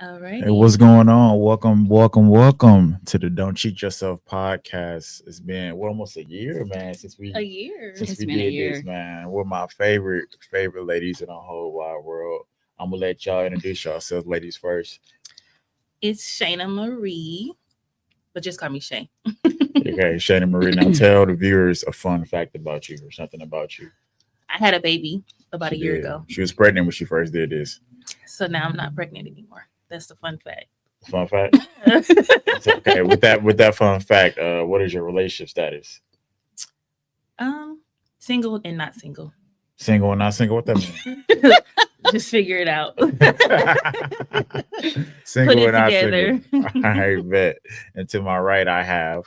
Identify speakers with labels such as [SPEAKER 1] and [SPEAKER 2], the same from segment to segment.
[SPEAKER 1] All
[SPEAKER 2] Hey,
[SPEAKER 1] righty.
[SPEAKER 2] what's going on? Welcome to the Don't Cheat Yourself podcast. It's been almost a year, man, since
[SPEAKER 1] A
[SPEAKER 2] we
[SPEAKER 1] year.
[SPEAKER 2] since
[SPEAKER 3] It's
[SPEAKER 2] we
[SPEAKER 3] been a
[SPEAKER 2] did this,
[SPEAKER 3] year.
[SPEAKER 2] man. We're my favorite ladies in the whole wide world. I'm gonna let y'all introduce yourselves, ladies first.
[SPEAKER 1] It's Shayna Marie, but just call me Shay.
[SPEAKER 2] Okay, Shayna Marie. Now tell the viewers a fun fact about you or something about you.
[SPEAKER 1] I had a baby about
[SPEAKER 2] She
[SPEAKER 1] a year
[SPEAKER 2] did.
[SPEAKER 1] ago,
[SPEAKER 2] She was pregnant when she first did this.
[SPEAKER 1] so now I'm not pregnant anymore. That's the fun fact.
[SPEAKER 2] Fun fact. Okay, with that fun fact, what is your relationship status?
[SPEAKER 1] Single and not single.
[SPEAKER 2] Single or not single? What that mean?
[SPEAKER 1] Just figure it out.
[SPEAKER 2] Single
[SPEAKER 1] Put it
[SPEAKER 2] or not
[SPEAKER 1] together.
[SPEAKER 2] single? I bet. And to my right, I have,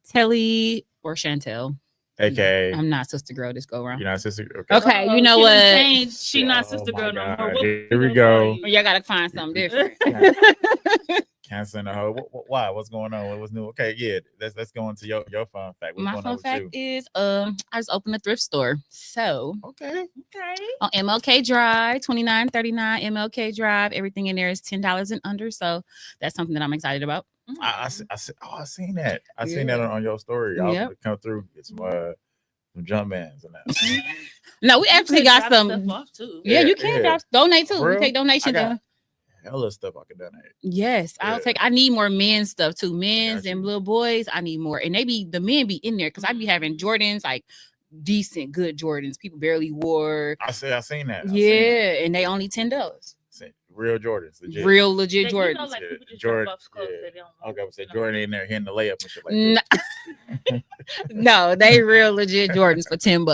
[SPEAKER 3] Telly or Chantel.
[SPEAKER 2] aka,
[SPEAKER 3] I'm not sister girl this go around.
[SPEAKER 2] you're not sister. Okay.
[SPEAKER 3] Okay,
[SPEAKER 1] Uh-oh,
[SPEAKER 3] you know
[SPEAKER 1] she done
[SPEAKER 3] what?
[SPEAKER 1] changed. She not
[SPEAKER 2] Oh
[SPEAKER 1] sister
[SPEAKER 2] my
[SPEAKER 1] girl no more.
[SPEAKER 2] God.
[SPEAKER 1] What
[SPEAKER 2] Here
[SPEAKER 1] we
[SPEAKER 2] we
[SPEAKER 1] gonna
[SPEAKER 2] go.
[SPEAKER 1] call you?
[SPEAKER 3] Y'all gotta find something different.
[SPEAKER 2] Cancer in the hole. Why? What's going on? What's new? Okay, yeah. Let's go into your fun fact. What's
[SPEAKER 3] My
[SPEAKER 2] going on
[SPEAKER 3] fun
[SPEAKER 2] with
[SPEAKER 3] fact
[SPEAKER 2] you?
[SPEAKER 3] is I just opened a thrift store. So
[SPEAKER 2] Okay.
[SPEAKER 1] Okay.
[SPEAKER 3] on MLK Drive, 2939 MLK Drive, everything in there is $10 and under. So that's something that I'm excited about.
[SPEAKER 2] I seen that. I seen that
[SPEAKER 3] Yeah.
[SPEAKER 2] on your story. I was
[SPEAKER 3] Yep.
[SPEAKER 2] gonna come through get some jump mans and that.
[SPEAKER 3] No, we actually
[SPEAKER 1] could
[SPEAKER 3] got
[SPEAKER 1] drop
[SPEAKER 3] some.
[SPEAKER 1] stuff off too.
[SPEAKER 3] Yeah,
[SPEAKER 2] Yeah,
[SPEAKER 3] you can
[SPEAKER 2] yeah.
[SPEAKER 3] donate too.
[SPEAKER 2] For
[SPEAKER 3] We
[SPEAKER 2] real?
[SPEAKER 3] take
[SPEAKER 2] I
[SPEAKER 3] donations.
[SPEAKER 2] got hella stuff I could donate.
[SPEAKER 3] Yes, I'll
[SPEAKER 2] Yeah.
[SPEAKER 3] take. I need more men's stuff too. Men's
[SPEAKER 2] got
[SPEAKER 3] and
[SPEAKER 2] you.
[SPEAKER 3] little boys. I need more, and the men be in there because I be having Jordans, like decent, good Jordans. People barely wore.
[SPEAKER 2] I seen that. I seen that.
[SPEAKER 3] Yeah, and they only $10.
[SPEAKER 2] Real Jordans, legit.
[SPEAKER 3] Real legit
[SPEAKER 1] Like,
[SPEAKER 3] Jordans.
[SPEAKER 1] like people just
[SPEAKER 2] Jordan-
[SPEAKER 1] drop off clothes
[SPEAKER 2] yeah.
[SPEAKER 1] that they don't
[SPEAKER 2] Okay, I would say
[SPEAKER 1] you know.
[SPEAKER 2] Jordan in there hitting the layup and shit like
[SPEAKER 3] No,
[SPEAKER 2] that.
[SPEAKER 3] no, they real legit Jordans for $10.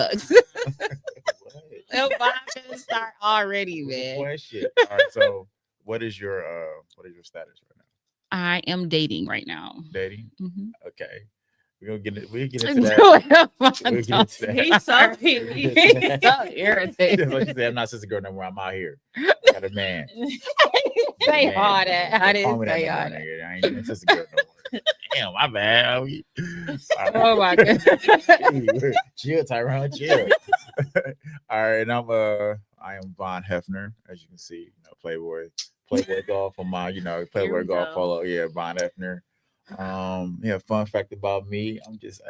[SPEAKER 2] What?
[SPEAKER 3] Should start already, man.
[SPEAKER 2] Question. All right, so what is your status right now?
[SPEAKER 3] I am dating right now.
[SPEAKER 2] Dating?
[SPEAKER 3] Mhm.
[SPEAKER 2] Okay. We'll get into that. We'll get into that.
[SPEAKER 1] He's so picky.
[SPEAKER 3] He's so irritating.
[SPEAKER 2] Like you said, I'm not sister girl no more. I'm out here. Got a man.
[SPEAKER 3] Say
[SPEAKER 2] Man.
[SPEAKER 3] all that. I
[SPEAKER 2] Don't call
[SPEAKER 3] didn't
[SPEAKER 2] me that
[SPEAKER 3] say
[SPEAKER 2] no
[SPEAKER 3] all
[SPEAKER 2] more,
[SPEAKER 3] that.
[SPEAKER 2] nigga. I ain't even sister girl no more. Damn, my bad.
[SPEAKER 3] Oh my god.
[SPEAKER 2] Chill, Tyrone. Chill. All right, and I am Von Hefner, as you can see, Playboy golf on my, Playboy
[SPEAKER 1] we
[SPEAKER 2] golf
[SPEAKER 1] go.
[SPEAKER 2] follow. Yeah, Von Hefner. Fun fact about me, I'm just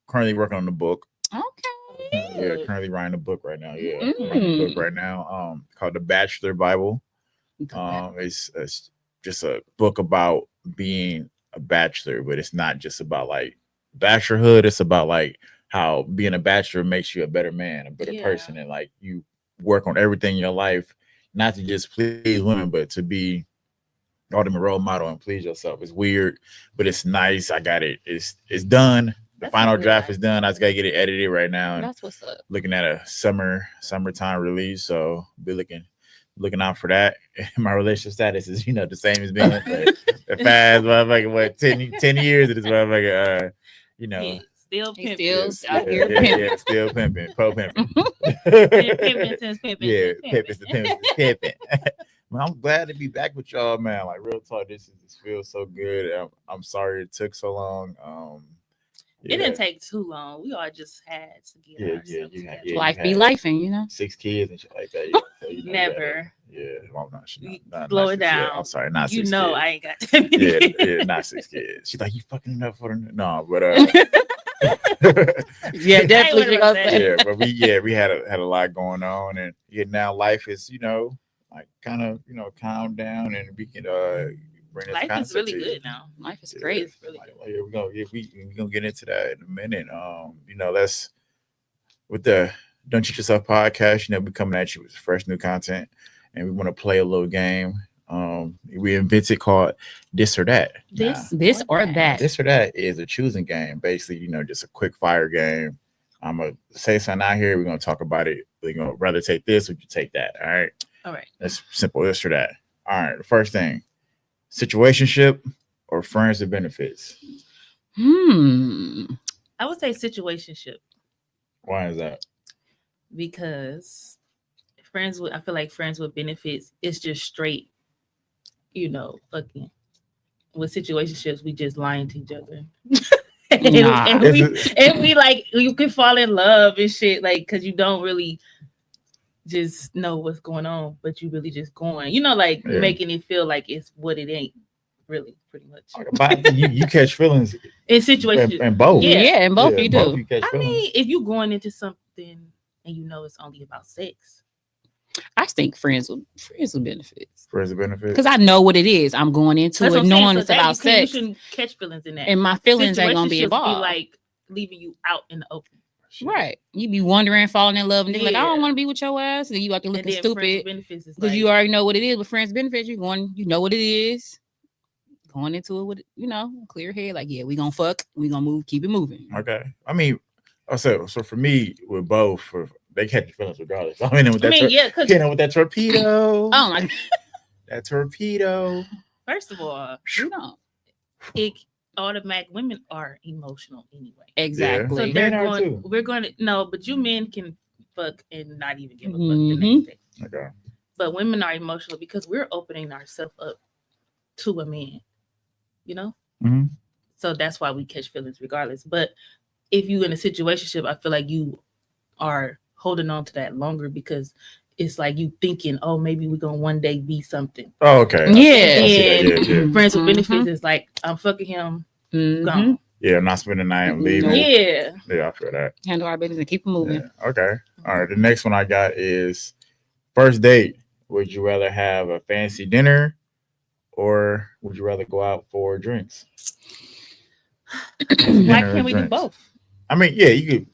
[SPEAKER 2] currently working on the book.
[SPEAKER 3] Okay.
[SPEAKER 2] Yeah, currently writing a book right now. Yeah, writing a book right now. Called The Bachelor Bible. It's just a book about being a bachelor, but it's not just about like bachelorhood. It's about like how being a bachelor makes you a better man, a better
[SPEAKER 1] Yeah.
[SPEAKER 2] person, and like you work on everything in your life, not to just please women, but to be ultimate role model and please yourself. It's weird, but it's nice. I got it. It's done. The
[SPEAKER 1] That's
[SPEAKER 2] final
[SPEAKER 1] really
[SPEAKER 2] draft
[SPEAKER 1] nice.
[SPEAKER 2] is done. I just gotta get it edited right now. And
[SPEAKER 3] That's what's up.
[SPEAKER 2] looking at a summertime release, so be looking out for that. My relationship status is the same as being but the past motherfucker, what 10 years of this motherfucker
[SPEAKER 1] Yeah, still
[SPEAKER 3] He
[SPEAKER 1] pimping.
[SPEAKER 3] still out here pimping.
[SPEAKER 2] still pimping, pimping.
[SPEAKER 1] Pimping since pimping.
[SPEAKER 2] Yeah,
[SPEAKER 1] since
[SPEAKER 2] pimping the pimping. Well, I'm glad to be back with y'all, man. Like real talk, this feels so good. I'm sorry it took so long.
[SPEAKER 1] It didn't take too long. We all just had to get ourselves together.
[SPEAKER 3] Life
[SPEAKER 2] you
[SPEAKER 3] be
[SPEAKER 2] had
[SPEAKER 3] lifing,
[SPEAKER 2] 6 kids and shit like that.
[SPEAKER 1] Never.
[SPEAKER 2] Yeah, well, not,
[SPEAKER 1] Slow
[SPEAKER 2] not
[SPEAKER 1] it
[SPEAKER 2] 6 kids.
[SPEAKER 1] down.
[SPEAKER 2] I'm sorry, not
[SPEAKER 1] You
[SPEAKER 2] 6
[SPEAKER 1] know
[SPEAKER 2] kids.
[SPEAKER 1] I ain't got that many.
[SPEAKER 2] Yeah, not 6 kids. She's like, you fucking enough for the no, but
[SPEAKER 3] Yeah, definitely.
[SPEAKER 1] would've said that.
[SPEAKER 2] yeah, but we had a lot going on, and now life is like kind of calm down, and we can bring this
[SPEAKER 1] Life is
[SPEAKER 2] concept
[SPEAKER 1] really
[SPEAKER 2] to you.
[SPEAKER 1] good now.
[SPEAKER 3] Life is
[SPEAKER 2] Yeah,
[SPEAKER 3] great.
[SPEAKER 1] It's really good.
[SPEAKER 2] we're gonna get into that in a minute. Let's with the Don't Cheat Yourself podcast. We coming at you with fresh new content, and we want to play a little game. We invented called This or That.
[SPEAKER 3] This or that.
[SPEAKER 2] This or that is a choosing game. Basically, just a quick fire game. I'm gonna say something out here. We're gonna talk about it. We're gonna rather take this or you take that. All right.
[SPEAKER 1] All right.
[SPEAKER 2] That's simple. This or that. All right. The first thing, situationship or friends with benefits.
[SPEAKER 1] I would say situationship
[SPEAKER 2] Why is that?
[SPEAKER 1] because I feel like friends with benefits, it's just straight, fucking. With situationships, we just lying to each other.
[SPEAKER 3] Nah.
[SPEAKER 1] and we like you can fall in love and shit, like because you don't really just know what's going on, but you really just going, like
[SPEAKER 2] Yeah.
[SPEAKER 1] making it feel like it's what it ain't really, pretty much.
[SPEAKER 2] But you catch feelings
[SPEAKER 1] In situations,
[SPEAKER 2] in both.
[SPEAKER 1] Yeah.
[SPEAKER 3] Yeah, and both
[SPEAKER 2] Yeah,
[SPEAKER 3] you
[SPEAKER 2] both
[SPEAKER 3] do.
[SPEAKER 2] you catch
[SPEAKER 1] I
[SPEAKER 2] feelings.
[SPEAKER 1] mean, if you going into something and you know it's only about sex,
[SPEAKER 3] I think friends with benefits.
[SPEAKER 2] For his benefit.
[SPEAKER 3] Because I know what it is. I'm going into
[SPEAKER 1] that's what
[SPEAKER 3] it
[SPEAKER 1] I'm saying.
[SPEAKER 3] knowing
[SPEAKER 1] So
[SPEAKER 3] it's
[SPEAKER 1] that
[SPEAKER 3] about
[SPEAKER 1] you
[SPEAKER 3] sex.
[SPEAKER 1] shouldn't catch feelings in that.
[SPEAKER 3] And my feelings ain't gonna be
[SPEAKER 1] Situationships
[SPEAKER 3] involved.
[SPEAKER 1] like leaving you out in the open.
[SPEAKER 3] Right. You be wondering, falling in love, and you're like, I
[SPEAKER 1] Yeah.
[SPEAKER 3] don't want to be with your ass. And you out there
[SPEAKER 1] And
[SPEAKER 3] looking
[SPEAKER 1] then friends with
[SPEAKER 3] stupid
[SPEAKER 1] benefits is
[SPEAKER 3] because
[SPEAKER 1] like,
[SPEAKER 3] you already know what it is. With friends benefits, you know what it is. Going into it with, clear head, like, yeah, we gonna fuck, we gonna move, keep it moving.
[SPEAKER 2] Okay. I mean, so for me, with both, they catch your feelings regardless. I mean, with that,
[SPEAKER 1] yeah, because
[SPEAKER 2] with that torpedo.
[SPEAKER 3] Oh my,
[SPEAKER 2] That torpedo.
[SPEAKER 1] first of all, automatic women are emotional anyway.
[SPEAKER 3] Exactly.
[SPEAKER 1] So
[SPEAKER 2] Men are too.
[SPEAKER 1] we're going to no, but you men can fuck and not even give a fuck the
[SPEAKER 3] Mhm.
[SPEAKER 1] next day.
[SPEAKER 2] Okay.
[SPEAKER 1] But women are emotional because we're opening ourselves up to a man,
[SPEAKER 2] Mhm.
[SPEAKER 1] So that's why we catch feelings regardless. But if you in a situationship, I feel like you are holding on to that longer because it's like you thinking, oh, maybe we're gonna one day be something.
[SPEAKER 2] Oh, okay.
[SPEAKER 3] Yeah.
[SPEAKER 2] I see that. Yeah.
[SPEAKER 1] Friends with
[SPEAKER 3] Mhm.
[SPEAKER 1] benefits is like I'm fucking him,
[SPEAKER 3] Mhm.
[SPEAKER 1] gone.
[SPEAKER 2] Yeah, I'm not spending the night. I'm leaving.
[SPEAKER 3] Nope.
[SPEAKER 1] Yeah.
[SPEAKER 2] Yeah, I feel that.
[SPEAKER 3] Handle our business and keep it moving.
[SPEAKER 2] Yeah. Okay. All right. The next one I got is first date. Would you rather have a fancy dinner or would you rather go out for drinks?
[SPEAKER 1] Why
[SPEAKER 2] Dinner or
[SPEAKER 1] can't we do
[SPEAKER 2] drinks?
[SPEAKER 1] both?
[SPEAKER 2] I mean, yeah, you could.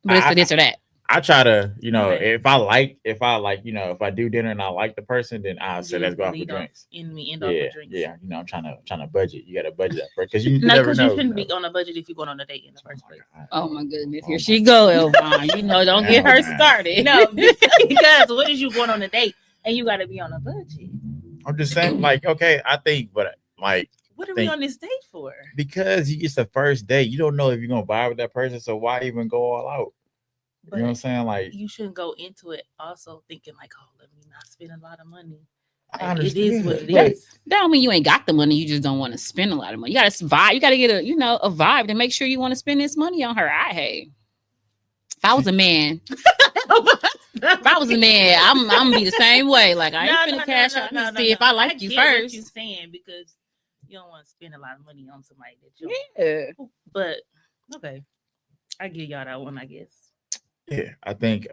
[SPEAKER 3] But it's for this or that.
[SPEAKER 2] I try to,
[SPEAKER 1] Okay.
[SPEAKER 2] if I do dinner and I like the person, then I say let's go out for
[SPEAKER 1] Lead off
[SPEAKER 2] drinks.
[SPEAKER 1] and we end off
[SPEAKER 2] Yeah,
[SPEAKER 1] with drinks.
[SPEAKER 2] yeah. I'm trying to budget. You got to budget that first because you
[SPEAKER 1] No,
[SPEAKER 2] never
[SPEAKER 1] because
[SPEAKER 2] know.
[SPEAKER 1] you shouldn't be on a budget if you're going on a date in the first place.
[SPEAKER 3] Oh my goodness.
[SPEAKER 2] Oh
[SPEAKER 3] Here
[SPEAKER 2] my
[SPEAKER 3] she go, Elvon. Don't get her
[SPEAKER 2] man.
[SPEAKER 3] started.
[SPEAKER 1] No, because what is you going on a date and you got to be on a budget?
[SPEAKER 2] I'm just saying, like, okay, I think, but like,
[SPEAKER 1] What are we on this date for?
[SPEAKER 2] because it's the first date, you don't know if you're gonna vibe with that person, so why even go all out?
[SPEAKER 1] But
[SPEAKER 2] You know what I'm saying? Like,
[SPEAKER 1] you shouldn't go into it also thinking like, oh, let me not spend a lot of money.
[SPEAKER 2] I
[SPEAKER 1] Like, it
[SPEAKER 2] understand,
[SPEAKER 1] is what it
[SPEAKER 2] but-
[SPEAKER 1] is.
[SPEAKER 3] That don't mean you ain't got the money. You just don't want to spend a lot of money. You got to vibe. You got to get a vibe to make sure you want to spend this money on her. If I was a man, I'm gonna be the same way. Like I ain't finna cash out. I'm gonna see if I like you
[SPEAKER 1] get what
[SPEAKER 3] first.
[SPEAKER 1] you're saying because you don't want to spend a lot of money on somebody that you.
[SPEAKER 3] Yeah.
[SPEAKER 1] But okay, I give y'all that one, I guess.
[SPEAKER 2] yeah, I think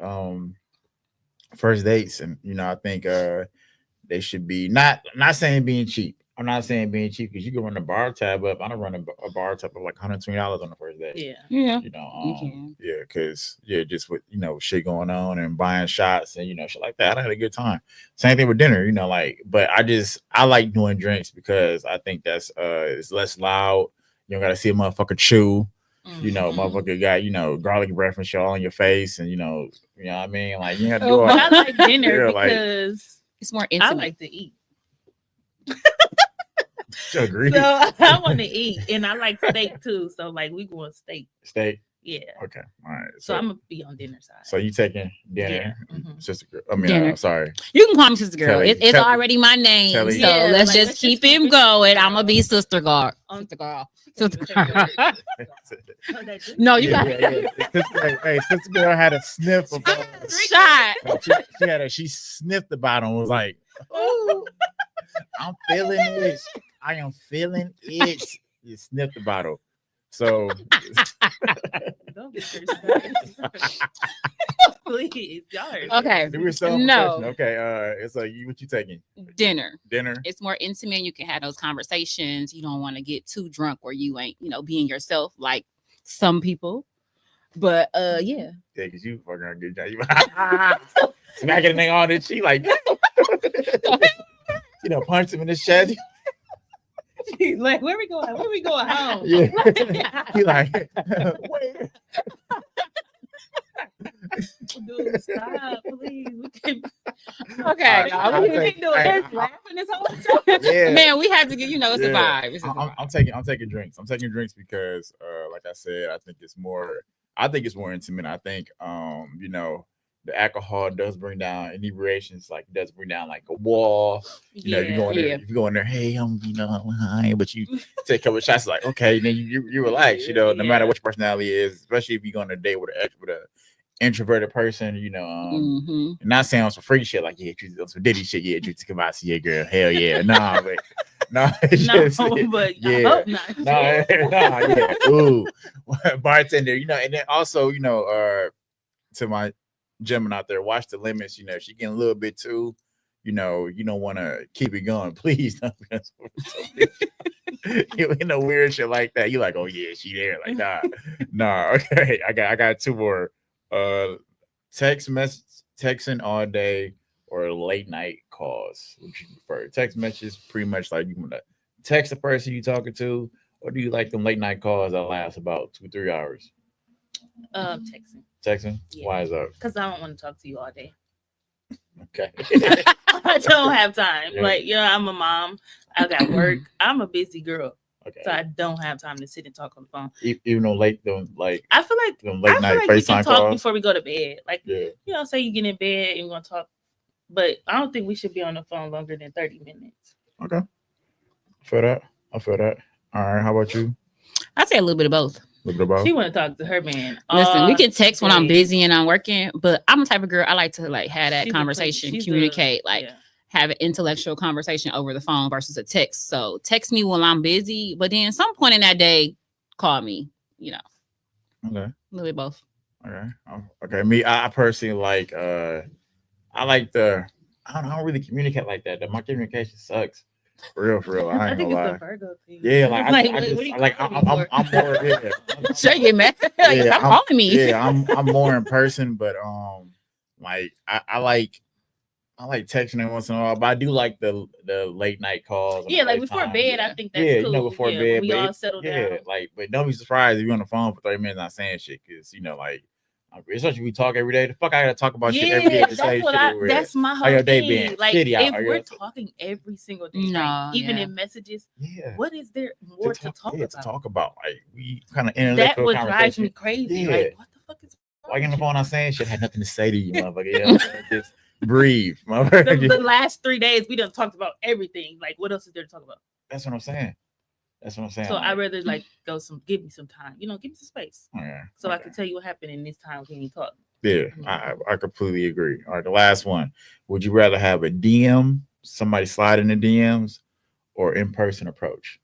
[SPEAKER 2] first dates, and I think they should be not saying being cheap. I'm not saying being cheap because you can run the bar tab up. I don't run a bar tab of like $120 on the first date.
[SPEAKER 1] Yeah.
[SPEAKER 3] Yeah.
[SPEAKER 2] You
[SPEAKER 3] can.
[SPEAKER 2] yeah, because just with shit going on and buying shots and shit like that. I had a good time. Same thing with dinner, but I like doing drinks because I think that's it's less loud. You don't gotta see a motherfucker chew. Motherfucker got garlic breath and shit all on your face, and you know what I mean. Like you have to do all
[SPEAKER 1] But I like dinner
[SPEAKER 2] Yeah, like-
[SPEAKER 1] because
[SPEAKER 3] It's more
[SPEAKER 1] I
[SPEAKER 3] intimate.
[SPEAKER 1] like to eat.
[SPEAKER 2] agree.
[SPEAKER 1] So I want to eat, and I like steak too. So like we going steak.
[SPEAKER 2] Steak.
[SPEAKER 1] Yeah.
[SPEAKER 2] Okay. All right.
[SPEAKER 1] So I'm gonna be on dinner side.
[SPEAKER 2] So you taking dinner,
[SPEAKER 1] Mhm.
[SPEAKER 2] sister girl? I mean,
[SPEAKER 3] Dinner.
[SPEAKER 2] sorry.
[SPEAKER 3] You can call me sister girl.
[SPEAKER 2] Telly.
[SPEAKER 3] It's
[SPEAKER 2] Telly.
[SPEAKER 3] already my name.
[SPEAKER 2] Telly.
[SPEAKER 3] So
[SPEAKER 1] Yeah,
[SPEAKER 3] let's
[SPEAKER 1] like,
[SPEAKER 3] just
[SPEAKER 1] let's
[SPEAKER 3] keep
[SPEAKER 1] just keep
[SPEAKER 3] him
[SPEAKER 1] it
[SPEAKER 3] going.
[SPEAKER 1] girl.
[SPEAKER 3] I'm gonna be sister girl.
[SPEAKER 1] On-
[SPEAKER 3] Sister girl.
[SPEAKER 1] Oh,
[SPEAKER 3] Sister girl. No, you got
[SPEAKER 2] Hey, sister girl had a sniff of
[SPEAKER 3] shot.
[SPEAKER 2] she sniffed the bottom. Was like,
[SPEAKER 1] Ooh.
[SPEAKER 2] I'm feeling it. I am feeling it. You sniffed the bottle. So
[SPEAKER 1] Don't get thirsty. Please, y'all are
[SPEAKER 3] Okay.
[SPEAKER 2] we were so
[SPEAKER 3] No.
[SPEAKER 2] Okay, it's like what you taking?
[SPEAKER 3] Dinner.
[SPEAKER 2] Dinner.
[SPEAKER 3] It's more intimate. You can have those conversations. You don't want to get too drunk where you ain't, being yourself like some people. But yeah.
[SPEAKER 2] Yeah, because you fucking gonna get down. You smacking the thing on it. She like, punch him in the chest.
[SPEAKER 1] like, where we going? Where we going home?
[SPEAKER 2] Yeah. He like, wait.
[SPEAKER 1] Dude, stop, please. We can
[SPEAKER 3] Okay.
[SPEAKER 2] I
[SPEAKER 3] we
[SPEAKER 2] think-
[SPEAKER 3] can do
[SPEAKER 2] I-
[SPEAKER 3] it. Laughing this whole time.
[SPEAKER 2] Yeah.
[SPEAKER 3] Man, we have to get, it's a
[SPEAKER 2] Yeah.
[SPEAKER 3] vibe. It's a vibe.
[SPEAKER 2] I'm taking drinks. I'm taking drinks because, like I said, I think it's more intimate. I think, the alcohol does bring down inebriations, like does bring down like a wall. If you go in there, if you go in there, hey, hi, but you take a couple of shots, like okay, then you relax. No matter what your personality is, especially if you go on a date with introverted person, not saying on some freak shit like on some Diddy shit, you come out see your girl, hell yeah, nah, but no,
[SPEAKER 1] but I hope not.
[SPEAKER 2] Yeah, ooh, bartender, and then also, to my gentleman out there, watch the limits. If she getting a little bit too, you don't want to keep it going. Please don't. Weird shit like that. You like, oh yeah, she there. Like, nah. Okay, I got two more. Texting all day or late night calls. What you prefer? Text messages, pretty much like you want to text the person you talking to, or do you like them late night calls that last about 2-3 hours?
[SPEAKER 1] Texting.
[SPEAKER 2] Texting?
[SPEAKER 1] Yeah.
[SPEAKER 2] Why is that?
[SPEAKER 1] Because I don't want to talk to you all day.
[SPEAKER 2] Okay.
[SPEAKER 1] I don't have time.
[SPEAKER 2] Yeah.
[SPEAKER 1] I'm a mom. I got work. I'm a busy girl.
[SPEAKER 2] Okay.
[SPEAKER 1] So I don't have time to sit and talk on the phone.
[SPEAKER 2] Even though I feel like
[SPEAKER 1] them
[SPEAKER 2] late night
[SPEAKER 1] we
[SPEAKER 2] FaceTime
[SPEAKER 1] can talk
[SPEAKER 2] calls
[SPEAKER 1] before we go to bed.
[SPEAKER 2] Yeah.
[SPEAKER 1] Say you get in bed and we're gonna talk. But I don't think we should be on the phone longer than 30 minutes.
[SPEAKER 2] Okay. I feel that. All right. How about you?
[SPEAKER 3] I'd say a little bit of both.
[SPEAKER 1] She want to talk to her man.
[SPEAKER 3] Listen, we can text when I'm busy and I'm working, but I'm the type of girl I like to have that conversation, communicate, have an intellectual conversation over the phone versus a text. So text me when I'm busy, but then some point in that day, call me.
[SPEAKER 2] Okay.
[SPEAKER 3] A little bit both.
[SPEAKER 2] Okay. Me, I personally like. I like I don't really communicate like that. My communication sucks. For real. I ain't
[SPEAKER 1] think
[SPEAKER 2] gonna
[SPEAKER 1] it's
[SPEAKER 2] lie.
[SPEAKER 1] the Virgo thing.
[SPEAKER 2] Yeah, I'm more. Yeah.
[SPEAKER 3] Sure, you get mad. Stop calling me.
[SPEAKER 2] Yeah, I'm more in person, but I like texting them once in a while. But I do like the late night calls.
[SPEAKER 1] Yeah, like before bed, I think that's cool.
[SPEAKER 2] Before bed,
[SPEAKER 1] we all settle down.
[SPEAKER 2] But don't be surprised if you're on the phone for 30 minutes not saying shit, because especially if we talk every day. The fuck I gotta talk about shit every day.
[SPEAKER 1] That's my whole
[SPEAKER 2] your day
[SPEAKER 1] thing.
[SPEAKER 2] being
[SPEAKER 1] Like
[SPEAKER 2] shitty
[SPEAKER 1] if we're talking every single day, even in messages, what is there more to talk about?
[SPEAKER 2] Like we kind of intellectual
[SPEAKER 1] that would drive me crazy.
[SPEAKER 2] Yeah.
[SPEAKER 1] Like what the fuck is
[SPEAKER 2] like in the phone? I'm saying shit. I had nothing to say to you, motherfucker. Just breathe, motherfucker.
[SPEAKER 1] The last 3 days we done talked about everything. Like what else is there to talk about?
[SPEAKER 2] That's what I'm saying. So
[SPEAKER 1] I'd rather give me some time. Give me some space. So
[SPEAKER 2] okay.
[SPEAKER 1] I can tell you what happened in this time when you talk.
[SPEAKER 2] Yeah, I completely agree. All right, the last one. Would you rather have a DM, somebody slide in the DMs, or in-person approach?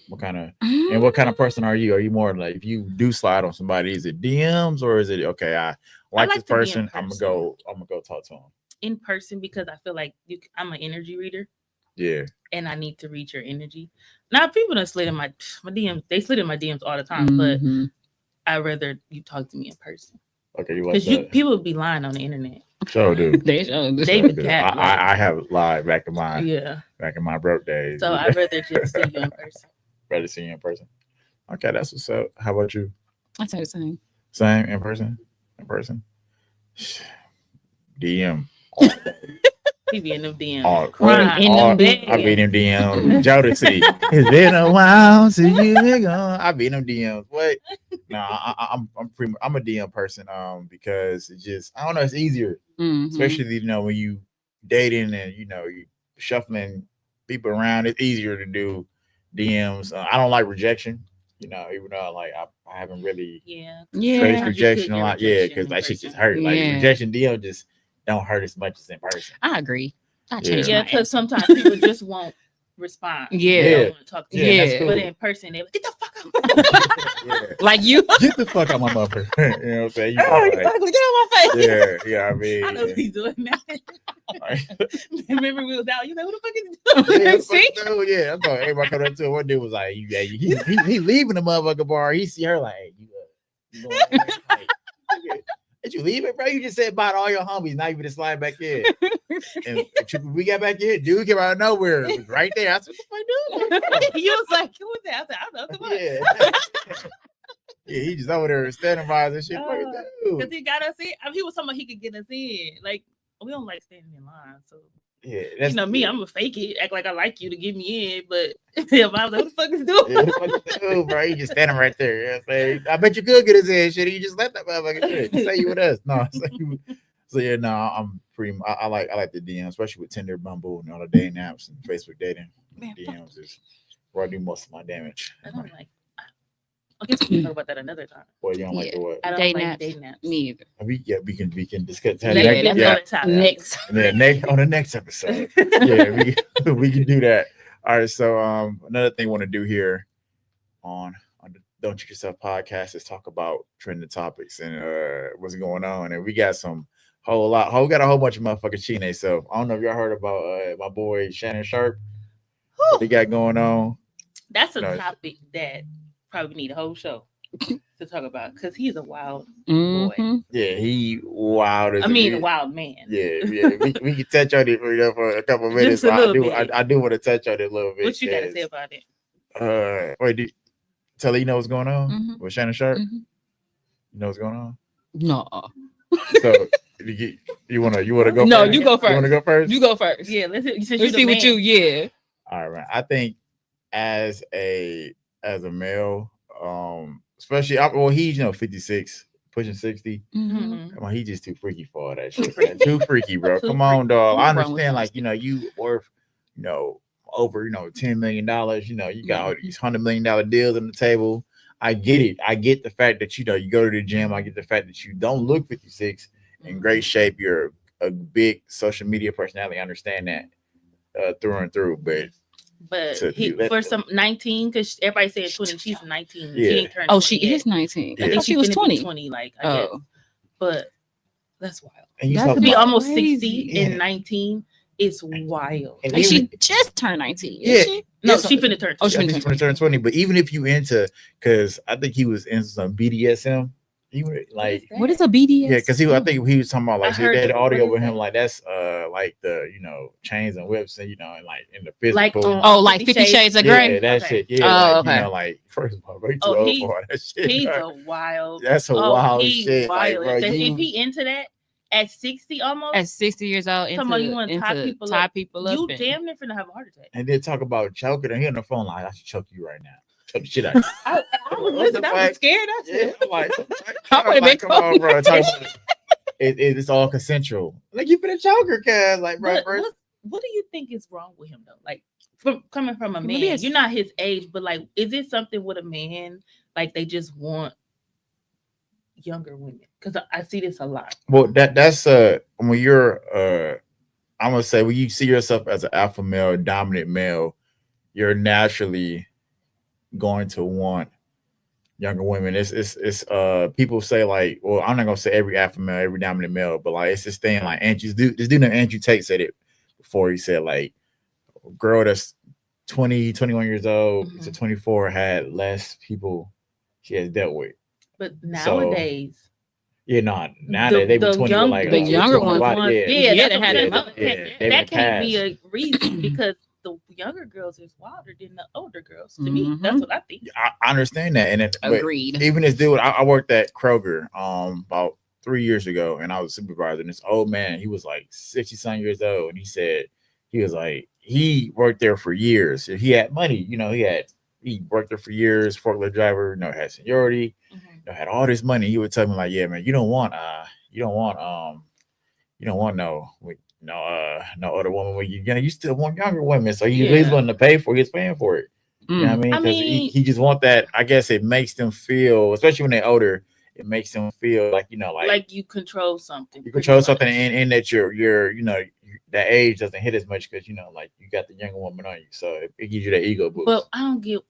[SPEAKER 2] What kind of person are you? Are you more like, if you do slide on somebody, is it DMs or is it okay? I like this person. I'm gonna go talk to him
[SPEAKER 1] in person, because I feel like I'm an energy reader.
[SPEAKER 2] Yeah.
[SPEAKER 1] And I need to read your energy. Now, people don't slid in my DMs. They slid in my DMs all the time, but I'd rather you talk to me in person.
[SPEAKER 2] Okay, you like that?
[SPEAKER 1] Because people be lying on the internet.
[SPEAKER 2] Sure do.
[SPEAKER 3] They sure do.
[SPEAKER 2] I have lied back in my broke days.
[SPEAKER 1] So I'd rather just see you in person.
[SPEAKER 2] Rather see you in person. Okay, that's what's up. How about you?
[SPEAKER 3] I'd say the same.
[SPEAKER 2] Same in person. DM.
[SPEAKER 1] He be in them DMs.
[SPEAKER 2] I be in them DMs. Jodeci. It's been a while since you been gone. I be in them DMs. What? No, I'm a DM person. Because it's just, I don't know, it's easier. Especially when you dating and you shuffling people around. It's easier to do DMs. I don't like rejection. Even though I haven't really faced rejection a lot. Because that shit just hurt. Like rejection DM just don't hurt as much as in person.
[SPEAKER 3] I agree.
[SPEAKER 1] Because sometimes people just won't respond. They don't want to talk to you. Cool. But in person, they're like, get the fuck out.
[SPEAKER 3] Like you.
[SPEAKER 2] Get the fuck out my mother. You know what I'm saying?
[SPEAKER 3] Get out my face.
[SPEAKER 2] Yeah, I mean.
[SPEAKER 1] I know he's doing that. Remember we was out, you like, who the fuck is he doing?
[SPEAKER 2] Yeah, I'm talking, everybody come up to him. One dude was like, he leaving the motherfucker bar. He see her like, hey, you did you leave it, bro? You just said bye to all your homies. Now you better slide back in. And we got back in. Dude came out of nowhere. It was right there. I said, what the fuck, dude?
[SPEAKER 1] You was like, who was that? I said, I don't know. Come on.
[SPEAKER 2] Yeah, he just over there standing by us and shit.
[SPEAKER 1] Because he got us in. He was somebody he could get us in. Like, we don't like standing in line. So, me, I'm going to fake it. Act like I like you to get me in. But if I was like, who the fuck is doing?
[SPEAKER 2] Who the fuck is doing, bro? He just standing right there. You know what I'm saying? I bet you could get his in, shit. You just let that motherfucker do it. Just say you with us. No, I'm pretty. I like the DM, especially with Tinder, Bumble, and all the dating apps and Facebook dating. DMs is where I do most of my damage.
[SPEAKER 1] I don't like. I guess we can talk about that another time.
[SPEAKER 2] Well, you don't like the what?
[SPEAKER 1] I don't
[SPEAKER 3] Day
[SPEAKER 1] like
[SPEAKER 3] naps.
[SPEAKER 1] day naps.
[SPEAKER 3] Me either.
[SPEAKER 2] We can discuss that.
[SPEAKER 1] Let's go to
[SPEAKER 3] Next.
[SPEAKER 2] And then on the next episode. We can do that. All right. So another thing I want to do here on the Don't Cheat Yourself podcast is talk about trending topics and what's going on. And we got we got a whole bunch of motherfuckers cheating themselves. I don't know if y'all heard about my boy Shannon Sharp. What he got going on.
[SPEAKER 1] That's a topic that probably need a whole show to talk about because he's a wild boy.
[SPEAKER 2] Yeah, he wild.
[SPEAKER 1] A wild man.
[SPEAKER 2] Yeah. We can touch on it for a couple of minutes. I do want to touch on it a little bit.
[SPEAKER 1] What you got to say about it?
[SPEAKER 2] Wait, Tell you know what's going on with Shannon Sharp? You know what's going on?
[SPEAKER 3] No.
[SPEAKER 2] So you wanna go?
[SPEAKER 3] No,
[SPEAKER 2] first?
[SPEAKER 3] You go first.
[SPEAKER 2] You wanna go first?
[SPEAKER 3] You go first.
[SPEAKER 1] Yeah, let's
[SPEAKER 3] see what you. Yeah.
[SPEAKER 2] All right, man. I think as a male, especially he's 56, pushing 60. Come on, he's just too freaky for all that shit. Man. Too freaky, bro. Come on, dog. I understand, like you worth over $10 million. You got all these $100 million deals on the table. I get it. I get the fact that you go to the gym. I get the fact that you don't look 56 in great shape. You're a big social media personality. I understand that through and through, but
[SPEAKER 1] for some 19, because everybody said 20, she's 19.
[SPEAKER 2] Yeah.
[SPEAKER 1] She ain't turned 20
[SPEAKER 3] she
[SPEAKER 1] yet.
[SPEAKER 3] is 19.
[SPEAKER 1] I think
[SPEAKER 3] she was 20.
[SPEAKER 1] 20, I guess. But that's wild.
[SPEAKER 2] And
[SPEAKER 3] That
[SPEAKER 1] To be almost
[SPEAKER 3] crazy.
[SPEAKER 1] 60 in 19 is wild.
[SPEAKER 3] And she just turned 19.
[SPEAKER 2] Yeah.
[SPEAKER 3] She?
[SPEAKER 1] No, she finna turn 20.
[SPEAKER 2] Oh, she's finna turn 20. But even if you because I think he was in some BDSM. He was like,
[SPEAKER 3] what is a BDS?
[SPEAKER 2] Yeah, because I think he was talking about like he had audio with him,
[SPEAKER 1] that?
[SPEAKER 2] like that's like the chains and whips and and like in the physical.
[SPEAKER 3] Like 50 Shades of Grey.
[SPEAKER 2] Yeah, that shit. Yeah,
[SPEAKER 3] oh,
[SPEAKER 2] like,
[SPEAKER 3] okay.
[SPEAKER 2] like first of all, too old for that shit.
[SPEAKER 1] He's a wild.
[SPEAKER 2] That's a wild shit.
[SPEAKER 1] Wild.
[SPEAKER 2] Like, bro,
[SPEAKER 1] if he into that at 60 almost,
[SPEAKER 3] at 60 years old,
[SPEAKER 1] you want to tie people up, you
[SPEAKER 3] and,
[SPEAKER 1] damn near finna have a heart attack.
[SPEAKER 2] And then talk about choking, and he on the phone like, I should choke you right now. Choke the shit out.
[SPEAKER 1] I was scared.
[SPEAKER 2] I'm like, come on, bro. Talk about it's all consensual. Like you finna choke her, cuz like, bro.
[SPEAKER 1] What do you think is wrong with him though? Like, coming from a man, you're not his age, but like, is it something with a man like they just want younger women? Because I see this a lot.
[SPEAKER 2] Well, that's when you're I'm gonna say when you see yourself as an alpha male, dominant male, you're naturally going to want younger women. It's people say like, well, I'm not gonna say every alpha male, every dominant male, but like it's this thing like this dude named Andrew Tate said it before. He said like a girl that's 20, 21 years old to 24 had less people she has dealt with.
[SPEAKER 1] But nowadays,
[SPEAKER 2] nowadays they be 20, like
[SPEAKER 3] the younger ones.
[SPEAKER 1] That can't be a reason because the younger girls is wilder than the older girls. To me, that's what I think.
[SPEAKER 2] I understand that, and
[SPEAKER 3] agreed.
[SPEAKER 2] Even this dude, I worked at Kroger about 3 years ago, and I was a supervisor. And this old man, he was like 60-something years old, and he said he was like he worked there for years. He had money, he worked there for years, forklift driver, had seniority, had all this money. He would tell me like, yeah, man, you don't want no other woman when you still want younger women. So he's willing to pay for it, he's paying for it. You know what I mean? He just want that. I guess it makes them feel, especially when they're older, it makes them feel like like you control something. You control something and that you're that age doesn't hit as much because like you got the younger woman on you. So it gives you that ego boost. But I don't get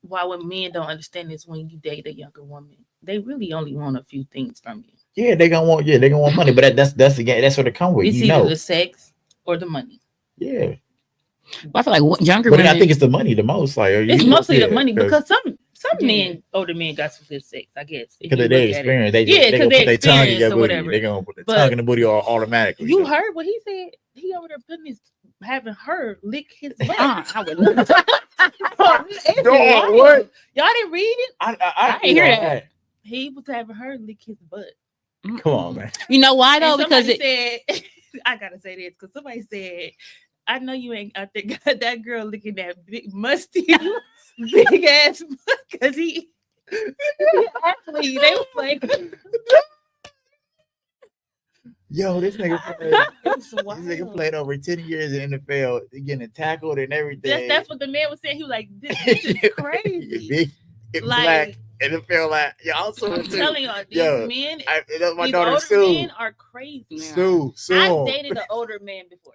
[SPEAKER 2] why when men don't understand this when you date a younger woman. They really only want a few things from you. Yeah, they're gonna want money, but that's again that's what it comes with. It's either the sex or the money. Yeah,
[SPEAKER 3] I feel like younger
[SPEAKER 2] women. I think it's the money the most. Like
[SPEAKER 1] it's mostly the money because some men, older men, got some good sex. I guess
[SPEAKER 2] because of their experience. They gonna put their tongue in your booty. They're gonna put the tongue in the booty automatically. You heard what he said? He over there having her lick his butt. I would love what? Y'all didn't read it?
[SPEAKER 3] I didn't hear that.
[SPEAKER 1] He was having her lick his butt.
[SPEAKER 2] Come on, man.
[SPEAKER 3] You know why though? Because
[SPEAKER 1] said, I gotta say this because somebody said, I know you ain't out there got that girl looking that big musty big ass butt because he actually they was like yo, this nigga played over 10 years in the NFL, getting tackled and everything. That's what the man was saying. He was like, this is crazy. Big, black,
[SPEAKER 2] And it felt like, I'm
[SPEAKER 1] I'm
[SPEAKER 2] too.
[SPEAKER 1] telling y'all, these
[SPEAKER 2] Yo,
[SPEAKER 1] men,
[SPEAKER 2] that's my
[SPEAKER 1] these
[SPEAKER 2] daughter,
[SPEAKER 1] older
[SPEAKER 2] Sue.
[SPEAKER 1] men are crazy.
[SPEAKER 2] Sue.
[SPEAKER 1] I've dated an older man before.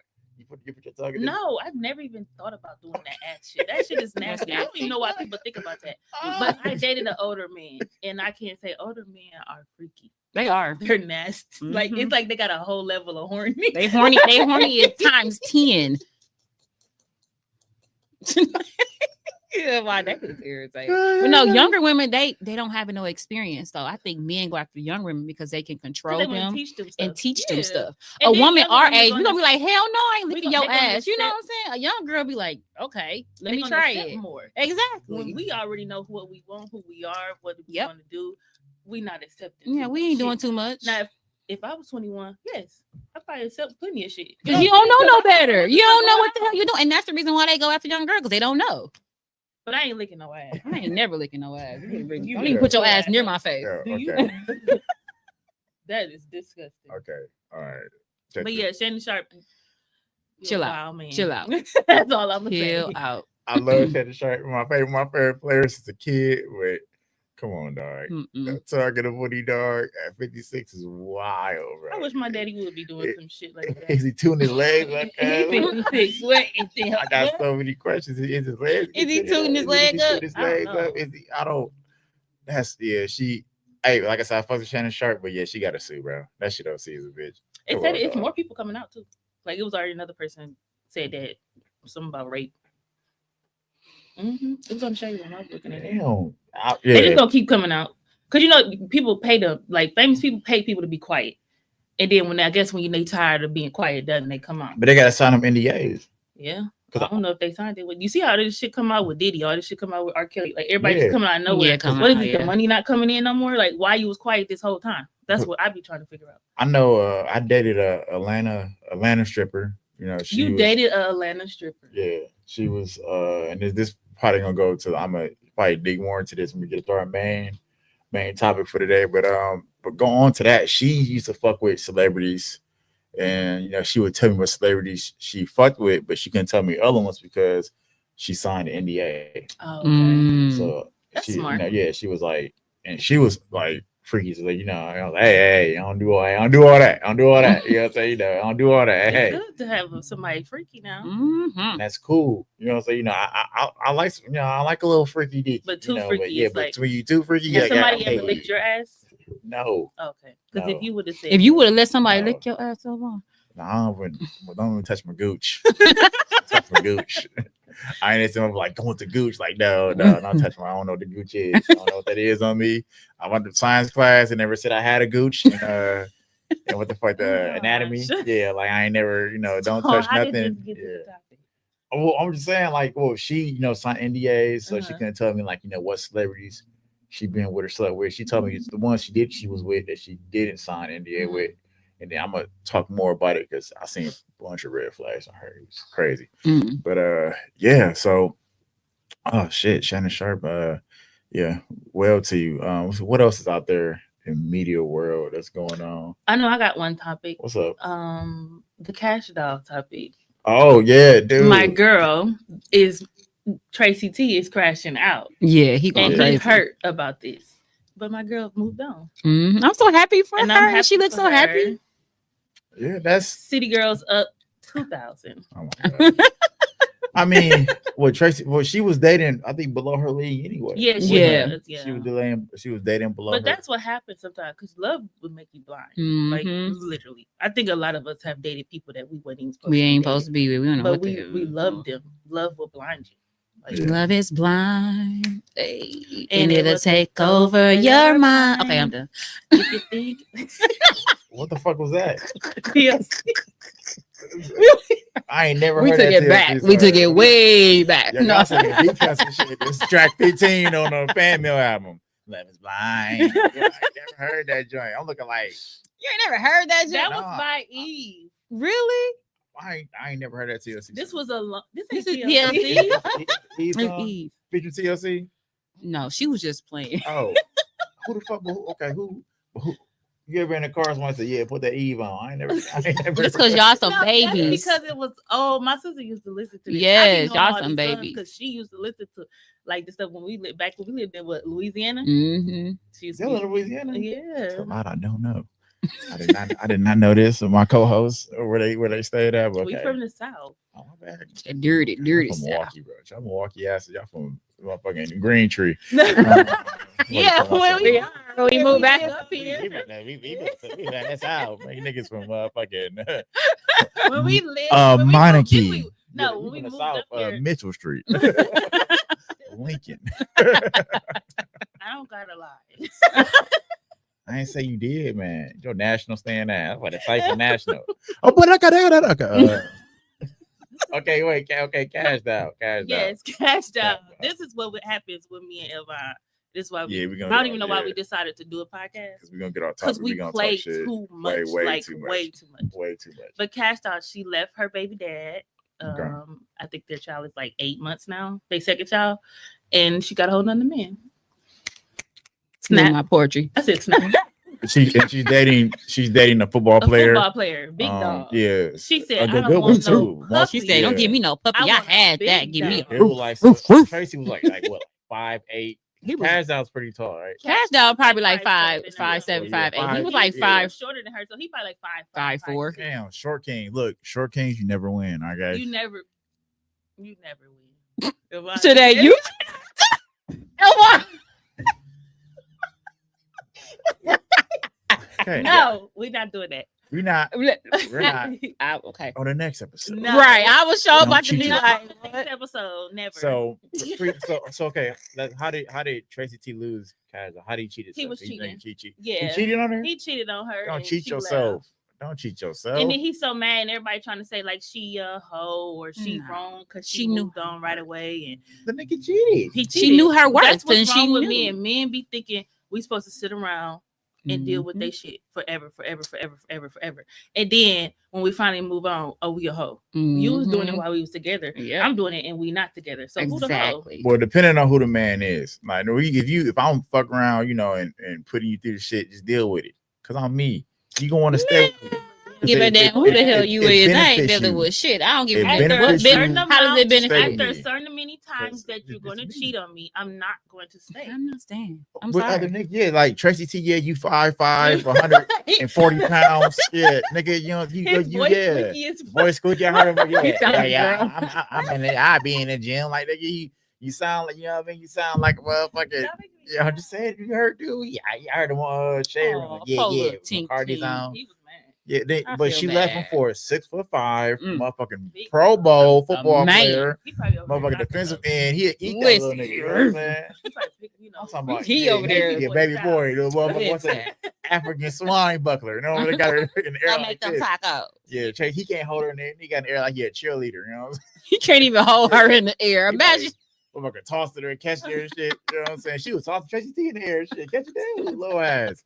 [SPEAKER 2] You put your tongue in
[SPEAKER 1] No, I've never even thought about doing that ass shit. That shit is nasty. I don't even know why people think about that. But I dated an older man, and I can't say older men are freaky.
[SPEAKER 3] They are.
[SPEAKER 1] They're nasty. Like it's like they got a whole level of horny.
[SPEAKER 3] They horny. They horny is times 10. Yeah, why that is irritating. But no, younger women, they don't have no experience. So I think men go after young women because they can control them and teach them stuff.
[SPEAKER 1] And
[SPEAKER 3] a woman our age,
[SPEAKER 1] we're
[SPEAKER 3] we're gonna be like, hell no, I ain't licking your ass.
[SPEAKER 1] accept,
[SPEAKER 3] you know what I'm saying? A young girl be like, okay, let me try it
[SPEAKER 1] more.
[SPEAKER 3] Exactly.
[SPEAKER 1] When we already know what we want, who we are, what we want to do, we not accepting.
[SPEAKER 3] Yeah, we ain't doing too much.
[SPEAKER 1] Now, if I was 21, yes, I probably accept plenty of shit.
[SPEAKER 3] Because you don't know no better. You don't know what the hell you're doing. And that's the reason why they go after young girls, because they don't know.
[SPEAKER 1] But I ain't licking no ass.
[SPEAKER 3] I ain't never licking no ass. You don't even put your ass near my face.
[SPEAKER 2] Yeah, okay.
[SPEAKER 1] That is disgusting.
[SPEAKER 2] Okay. All right.
[SPEAKER 1] But yeah, Shannon Sharp.
[SPEAKER 3] Chill out.
[SPEAKER 1] Man.
[SPEAKER 3] Chill out.
[SPEAKER 1] That's all I'm gonna say.
[SPEAKER 3] Chill out.
[SPEAKER 2] I love Shannon Sharp. My favorite players since a kid. But come on, dog. Target of Woody, dog, at 56 is wild, bro.
[SPEAKER 1] I wish my daddy would be doing some shit like that.
[SPEAKER 2] Is he tuning his legs like that?
[SPEAKER 1] 56. What is it?
[SPEAKER 2] I got so many questions. Is his legs?
[SPEAKER 3] Is he tuning his leg up?
[SPEAKER 2] His legs up? Is he? I don't. That's She. Hey, like I said, I fucked with Shannon Sharp, but yeah, she got to sue, bro. That shit don't see as a bitch.
[SPEAKER 1] It said it's more people coming out too. Like it was already another person said that something about rape. It was on the show when I was looking at it.
[SPEAKER 2] Damn.
[SPEAKER 1] They just gonna keep coming out because people pay them, like famous people pay people to be quiet, and then when they tired of being quiet, doesn't they come out?
[SPEAKER 2] But they gotta sign them NDAs.
[SPEAKER 1] Yeah. I don't know if they signed it. You see how this shit come out with Diddy, all this shit come out with R. Kelly. Like everybody just coming out of nowhere. What is it? The money not coming in no more? Like why you was quiet this whole time? That's what I be trying to figure out.
[SPEAKER 2] I know. I dated a Atlanta stripper. You
[SPEAKER 1] dated a Atlanta stripper.
[SPEAKER 2] Yeah, she was. And this probably gonna go to. I'm gonna probably dig more into this when we get to our main topic for today. But go on to that. She used to fuck with celebrities. And she would tell me what celebrities she fucked with, but she couldn't tell me other ones because she signed an NDA.
[SPEAKER 1] Oh, okay.
[SPEAKER 2] So
[SPEAKER 1] that's
[SPEAKER 2] smart. She was like, and she was like freaky. So I was like, hey, I don't do all that. I don't do all that. You know what I'm saying? I don't do all that.
[SPEAKER 1] It's good to have somebody freaky now.
[SPEAKER 2] That's cool. You know what I'm saying? I like I like a little freaky dick.
[SPEAKER 1] But too freaky.
[SPEAKER 2] But yeah, but when you too freaky,
[SPEAKER 1] has somebody ever licked your ass?
[SPEAKER 2] No.
[SPEAKER 1] Okay. Because if you would have said,
[SPEAKER 3] if you would have let somebody lick your ass so long,
[SPEAKER 2] don't even touch my gooch. Touch my gooch. I ain't someone like going to gooch. Like no, don't touch my. I don't know what the gooch is. I don't know what that is on me. I went to science class and never said I had a gooch. And what the fuck, the anatomy? Yeah, like I ain't never, don't touch nothing. Well, I'm just saying, like, she, signed NDAs, so she couldn't tell me, like, what celebrities she been with or slept with. She told me it's the ones she was with that she didn't sign NDA with. And then I'm gonna talk more about it because I seen a bunch of red flags on her. It was crazy. But yeah, so shit, Shannon Sharp, yeah, well to you. What else is out there in media world that's going on?
[SPEAKER 1] I know I got one topic.
[SPEAKER 2] What's up?
[SPEAKER 1] The Cash Doll topic.
[SPEAKER 2] Oh yeah, dude.
[SPEAKER 1] My girl is Tracy T is crashing out.
[SPEAKER 3] Yeah, he
[SPEAKER 1] hurt about this, but my girl moved on.
[SPEAKER 3] I'm so happy for her. She looks so happy.
[SPEAKER 2] Yeah, that's
[SPEAKER 1] City Girls up 2,000.
[SPEAKER 2] Oh my God. I mean, Tracy? Well, she was dating, I think, below her league anyway.
[SPEAKER 1] Yeah.
[SPEAKER 2] She was dating below.
[SPEAKER 1] But that's what happens sometimes because love would make you blind. Like literally, I think a lot of us have dated people that we weren't even
[SPEAKER 3] supposed to be with. We don't know, but
[SPEAKER 1] we loved them. Love will blind you.
[SPEAKER 3] Love is blind, and it'll take over your mind. Okay, I'm done.
[SPEAKER 1] If you think,
[SPEAKER 2] what the fuck was that?
[SPEAKER 1] TLC.
[SPEAKER 2] I ain't never
[SPEAKER 3] heard
[SPEAKER 2] that.
[SPEAKER 3] We took it back. We took it way back.
[SPEAKER 2] Yeah, no, shit. This track 15 on a Fan Mail album. Love is blind. Yeah, I never heard that joint. I'm looking like
[SPEAKER 3] you ain't never heard that joint.
[SPEAKER 1] That was by Eve.
[SPEAKER 3] Really?
[SPEAKER 2] I ain't never heard that TLC.
[SPEAKER 1] This was this is
[SPEAKER 3] TLC.
[SPEAKER 2] Eve featuring TLC.
[SPEAKER 3] No, she was just playing.
[SPEAKER 2] Oh, who the fuck? Okay, who? You ever in the car? Someone said, "Yeah, put that Eve on." I ain't never.
[SPEAKER 3] Just because y'all some babies.
[SPEAKER 1] Because it was. My sister used to listen to this.
[SPEAKER 3] Yes, y'all some babies.
[SPEAKER 1] Because she used to listen to like the stuff when we lived in Louisiana.
[SPEAKER 3] Mm-hmm.
[SPEAKER 1] She used
[SPEAKER 2] Still in Louisiana.
[SPEAKER 1] Yeah.
[SPEAKER 2] A lot I don't know. I did not know this. My co-hosts where they stayed at. But
[SPEAKER 1] We from the South.
[SPEAKER 2] Oh, my bad.
[SPEAKER 3] Dirty
[SPEAKER 2] I'm from
[SPEAKER 3] South.
[SPEAKER 2] Milwaukee, bro. Y'all Milwaukee asses. Y'all from motherfucking Green Tree.
[SPEAKER 1] Yeah, when
[SPEAKER 3] we moved back up here.
[SPEAKER 2] We that's out. Make niggas from fucking
[SPEAKER 1] when we lived
[SPEAKER 2] Monarchy.
[SPEAKER 1] When we
[SPEAKER 2] moved
[SPEAKER 1] South,
[SPEAKER 2] up Mitchell Street. Lincoln.
[SPEAKER 1] I don't gotta lie.
[SPEAKER 2] I ain't say you did, man. Your national stand at. That's what it's like for national. Oh, but I got that. Okay, wait. Okay, cashed out.
[SPEAKER 1] Cashed out. This is what happens with me and Elvon. This is why I don't even know why we decided to do a podcast.
[SPEAKER 2] Because we're gonna get our topic.
[SPEAKER 1] Because we play too much, way too much. But cashed out. She left her baby dad. I think their child is like 8 months now. Their second child, and she got a whole nother man.
[SPEAKER 3] Snap my poetry.
[SPEAKER 1] I said snap.
[SPEAKER 2] She's dating a football player.
[SPEAKER 1] Big dog.
[SPEAKER 2] Yeah.
[SPEAKER 1] She said,
[SPEAKER 2] a good one too.
[SPEAKER 3] She said, "Don't give me no puppy. I had that. Give me."
[SPEAKER 2] It was like Tracy was like what 5'8". Cash Out's pretty tall, right?
[SPEAKER 3] Cash Out probably like 5'7", 5'8". He was like 5.
[SPEAKER 1] Shorter than her, so he probably like
[SPEAKER 3] 5'4".
[SPEAKER 2] Damn, short king. Look, short kings, you never win. All right,
[SPEAKER 1] you never win.
[SPEAKER 3] Today you.
[SPEAKER 2] Okay.
[SPEAKER 1] No, we're not doing that.
[SPEAKER 2] We're not.
[SPEAKER 3] Okay.
[SPEAKER 2] On the next episode.
[SPEAKER 1] No.
[SPEAKER 3] Right. I was sure about to be like
[SPEAKER 1] next episode. Never.
[SPEAKER 2] So okay. How did Tracy T lose Cash? How did he cheat?
[SPEAKER 1] He was cheating.
[SPEAKER 2] Yeah. He cheated on her.
[SPEAKER 1] He cheated on her.
[SPEAKER 2] Don't cheat yourself.
[SPEAKER 1] Left.
[SPEAKER 2] Don't cheat yourself.
[SPEAKER 1] And then he's so mad, and everybody trying to say like she a hoe or she wrong because she moved on right away. And
[SPEAKER 2] the nigga cheated.
[SPEAKER 1] He cheated.
[SPEAKER 3] She knew her worth.
[SPEAKER 1] That's what's wrong with
[SPEAKER 3] knew.
[SPEAKER 1] me. And men be thinking we supposed to sit around and deal with their shit forever. And then when we finally move on, we a hoe. You was doing it while we was together.
[SPEAKER 3] Yeah.
[SPEAKER 1] I'm doing it and we not together. So who the hoe?
[SPEAKER 2] Well, depending on who the man is. Like if I'm fuck around, and putting you through the shit, just deal with it. Cause I'm me. You gonna want to stay.
[SPEAKER 3] Give a damn who the hell you is. I ain't dealing with shit. I don't give a damn. How does it benefit?
[SPEAKER 1] After certain many times that you're going to cheat on me, I'm not going to stay.
[SPEAKER 3] I'm not staying. I'm
[SPEAKER 2] with
[SPEAKER 3] sorry.
[SPEAKER 2] Other niggas, like Tracy T, you 5'5", 140 pounds. Yeah, nigga, Boy squeaky, I heard him. I be in the gym like nigga. You sound like, what I mean? You sound like a motherfucker. I'm just saying, you heard, dude. Yeah, I heard him on Shade. McCarty's on.
[SPEAKER 1] He was mad.
[SPEAKER 2] Yeah, but she left him for a 6'5", motherfucking Pro Bowl football player, motherfucking defensive end. He eat that little nigga, man. I'm talking about
[SPEAKER 3] he over there,
[SPEAKER 2] baby boy, the motherfucker, what's that? African swine buckler. You know, they got her in the air.
[SPEAKER 3] I make them tacos.
[SPEAKER 2] Yeah, Chase, he can't hold her in there. He got in the air like he a cheerleader. You know,
[SPEAKER 3] he can't even hold her in the air. Imagine.
[SPEAKER 2] Motherfucker tossed her and catch her and shit. You know what I'm saying? She was tossing Tracy T in the air and shit. Catch her down, little ass.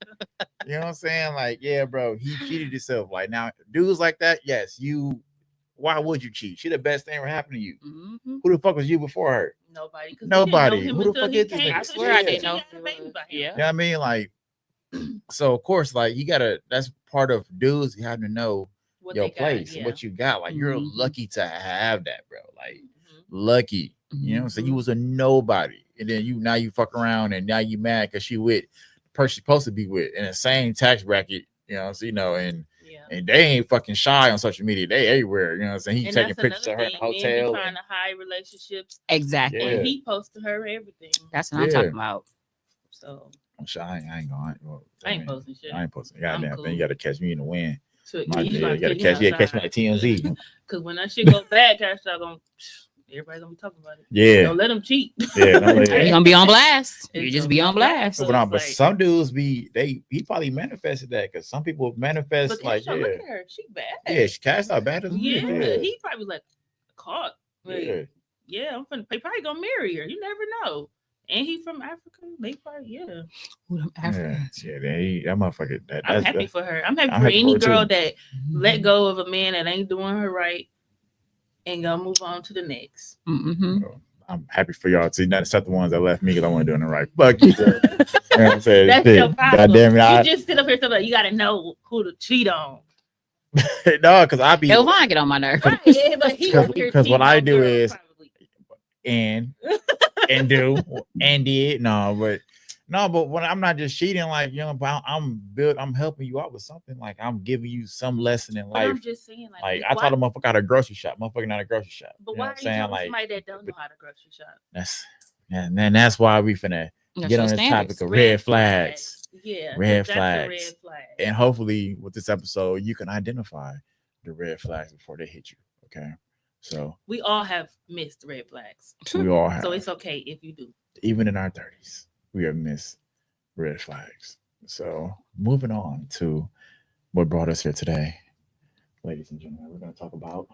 [SPEAKER 2] You know what I'm saying? Like, yeah, bro, he cheated himself. Like, now, dudes like that, yes, why would you cheat? She the best thing ever happened to you. Mm-hmm. Who the fuck was you before her?
[SPEAKER 1] Nobody.
[SPEAKER 2] Who the fuck is this nigga?
[SPEAKER 3] I swear I didn't know.
[SPEAKER 2] Yeah. You know what I mean? Like, so of course, like, that's part of dudes having to know your place, what you got. Like, you're lucky to have that, bro. Like, lucky. You know, so you was a nobody, and then now you fuck around, and now you mad because she with the person you're supposed to be with in the same tax bracket. You know, so and they ain't fucking shy on social media. They everywhere. You know what I'm saying? He taking pictures of her in the hotel.
[SPEAKER 1] Trying to hide relationships.
[SPEAKER 3] Exactly.
[SPEAKER 1] Yeah. And he posted her everything.
[SPEAKER 3] That's what I'm talking about.
[SPEAKER 1] So
[SPEAKER 2] I'm sure I ain't going.
[SPEAKER 1] I ain't posting shit.
[SPEAKER 2] I ain't posting. Goddamn thing. You got to catch me in the wind.
[SPEAKER 1] So
[SPEAKER 2] you got to catch me at TMZ.
[SPEAKER 1] Because when that shit go bad, everybody's gonna be talking about it.
[SPEAKER 2] Yeah.
[SPEAKER 1] Don't let them cheat.
[SPEAKER 2] Yeah.
[SPEAKER 3] You're gonna be on blast. You just be on blast.
[SPEAKER 2] But some dudes he probably manifested that because some people manifest
[SPEAKER 1] look at her. She bad.
[SPEAKER 2] Yeah, she cast out bad as
[SPEAKER 1] he probably caught.
[SPEAKER 2] Like,
[SPEAKER 1] yeah, they probably gonna marry her. You never know. And he from Africa. They probably
[SPEAKER 3] Africans.
[SPEAKER 2] Yeah, that motherfucker.
[SPEAKER 1] I'm happy for her. I'm happy for any girl that let go of a man that ain't doing her right and gonna move on to the next.
[SPEAKER 3] Mm-hmm.
[SPEAKER 2] I'm happy for y'all too. Not except the ones that left me because I wasn't doing it right. Fuck you. You know what I'm saying?
[SPEAKER 1] That's
[SPEAKER 2] Shit.
[SPEAKER 1] your problem.
[SPEAKER 2] God damn it.
[SPEAKER 1] You just sit up here talking about you gotta know who to cheat on.
[SPEAKER 2] No, because I be
[SPEAKER 3] Elvon get on my nerves.
[SPEAKER 1] Right, yeah, but he over here
[SPEAKER 2] because what
[SPEAKER 1] cheating
[SPEAKER 2] I
[SPEAKER 1] on
[SPEAKER 2] do
[SPEAKER 1] girls,
[SPEAKER 2] is
[SPEAKER 1] probably.
[SPEAKER 2] and do and did but when I'm not just cheating, like I'm helping you out with something, like I'm giving you some lesson in
[SPEAKER 1] But
[SPEAKER 2] life.
[SPEAKER 1] I'm just saying,
[SPEAKER 2] Like
[SPEAKER 1] why,
[SPEAKER 2] I taught a motherfucker how to grocery shop, motherfucker not a grocery shop.
[SPEAKER 1] But
[SPEAKER 2] you know
[SPEAKER 1] why
[SPEAKER 2] what
[SPEAKER 1] are
[SPEAKER 2] I'm
[SPEAKER 1] you
[SPEAKER 2] saying?
[SPEAKER 1] telling
[SPEAKER 2] Like
[SPEAKER 1] somebody that don't know how to grocery shop?
[SPEAKER 2] that's why we finna
[SPEAKER 3] That's
[SPEAKER 2] get
[SPEAKER 3] your
[SPEAKER 2] on this
[SPEAKER 3] standards.
[SPEAKER 2] topic of red flags.
[SPEAKER 1] Yeah,
[SPEAKER 2] Red
[SPEAKER 1] that's a
[SPEAKER 2] flags.
[SPEAKER 1] red flag.
[SPEAKER 2] And hopefully with this episode, you can identify the red flags before they hit you. Okay. So
[SPEAKER 1] We all have missed red flags.
[SPEAKER 2] we all have,
[SPEAKER 1] So it's okay if you do.
[SPEAKER 2] even in our 30s, we have missed red flags. So moving on to what brought us here today, ladies and gentlemen, we're going to talk about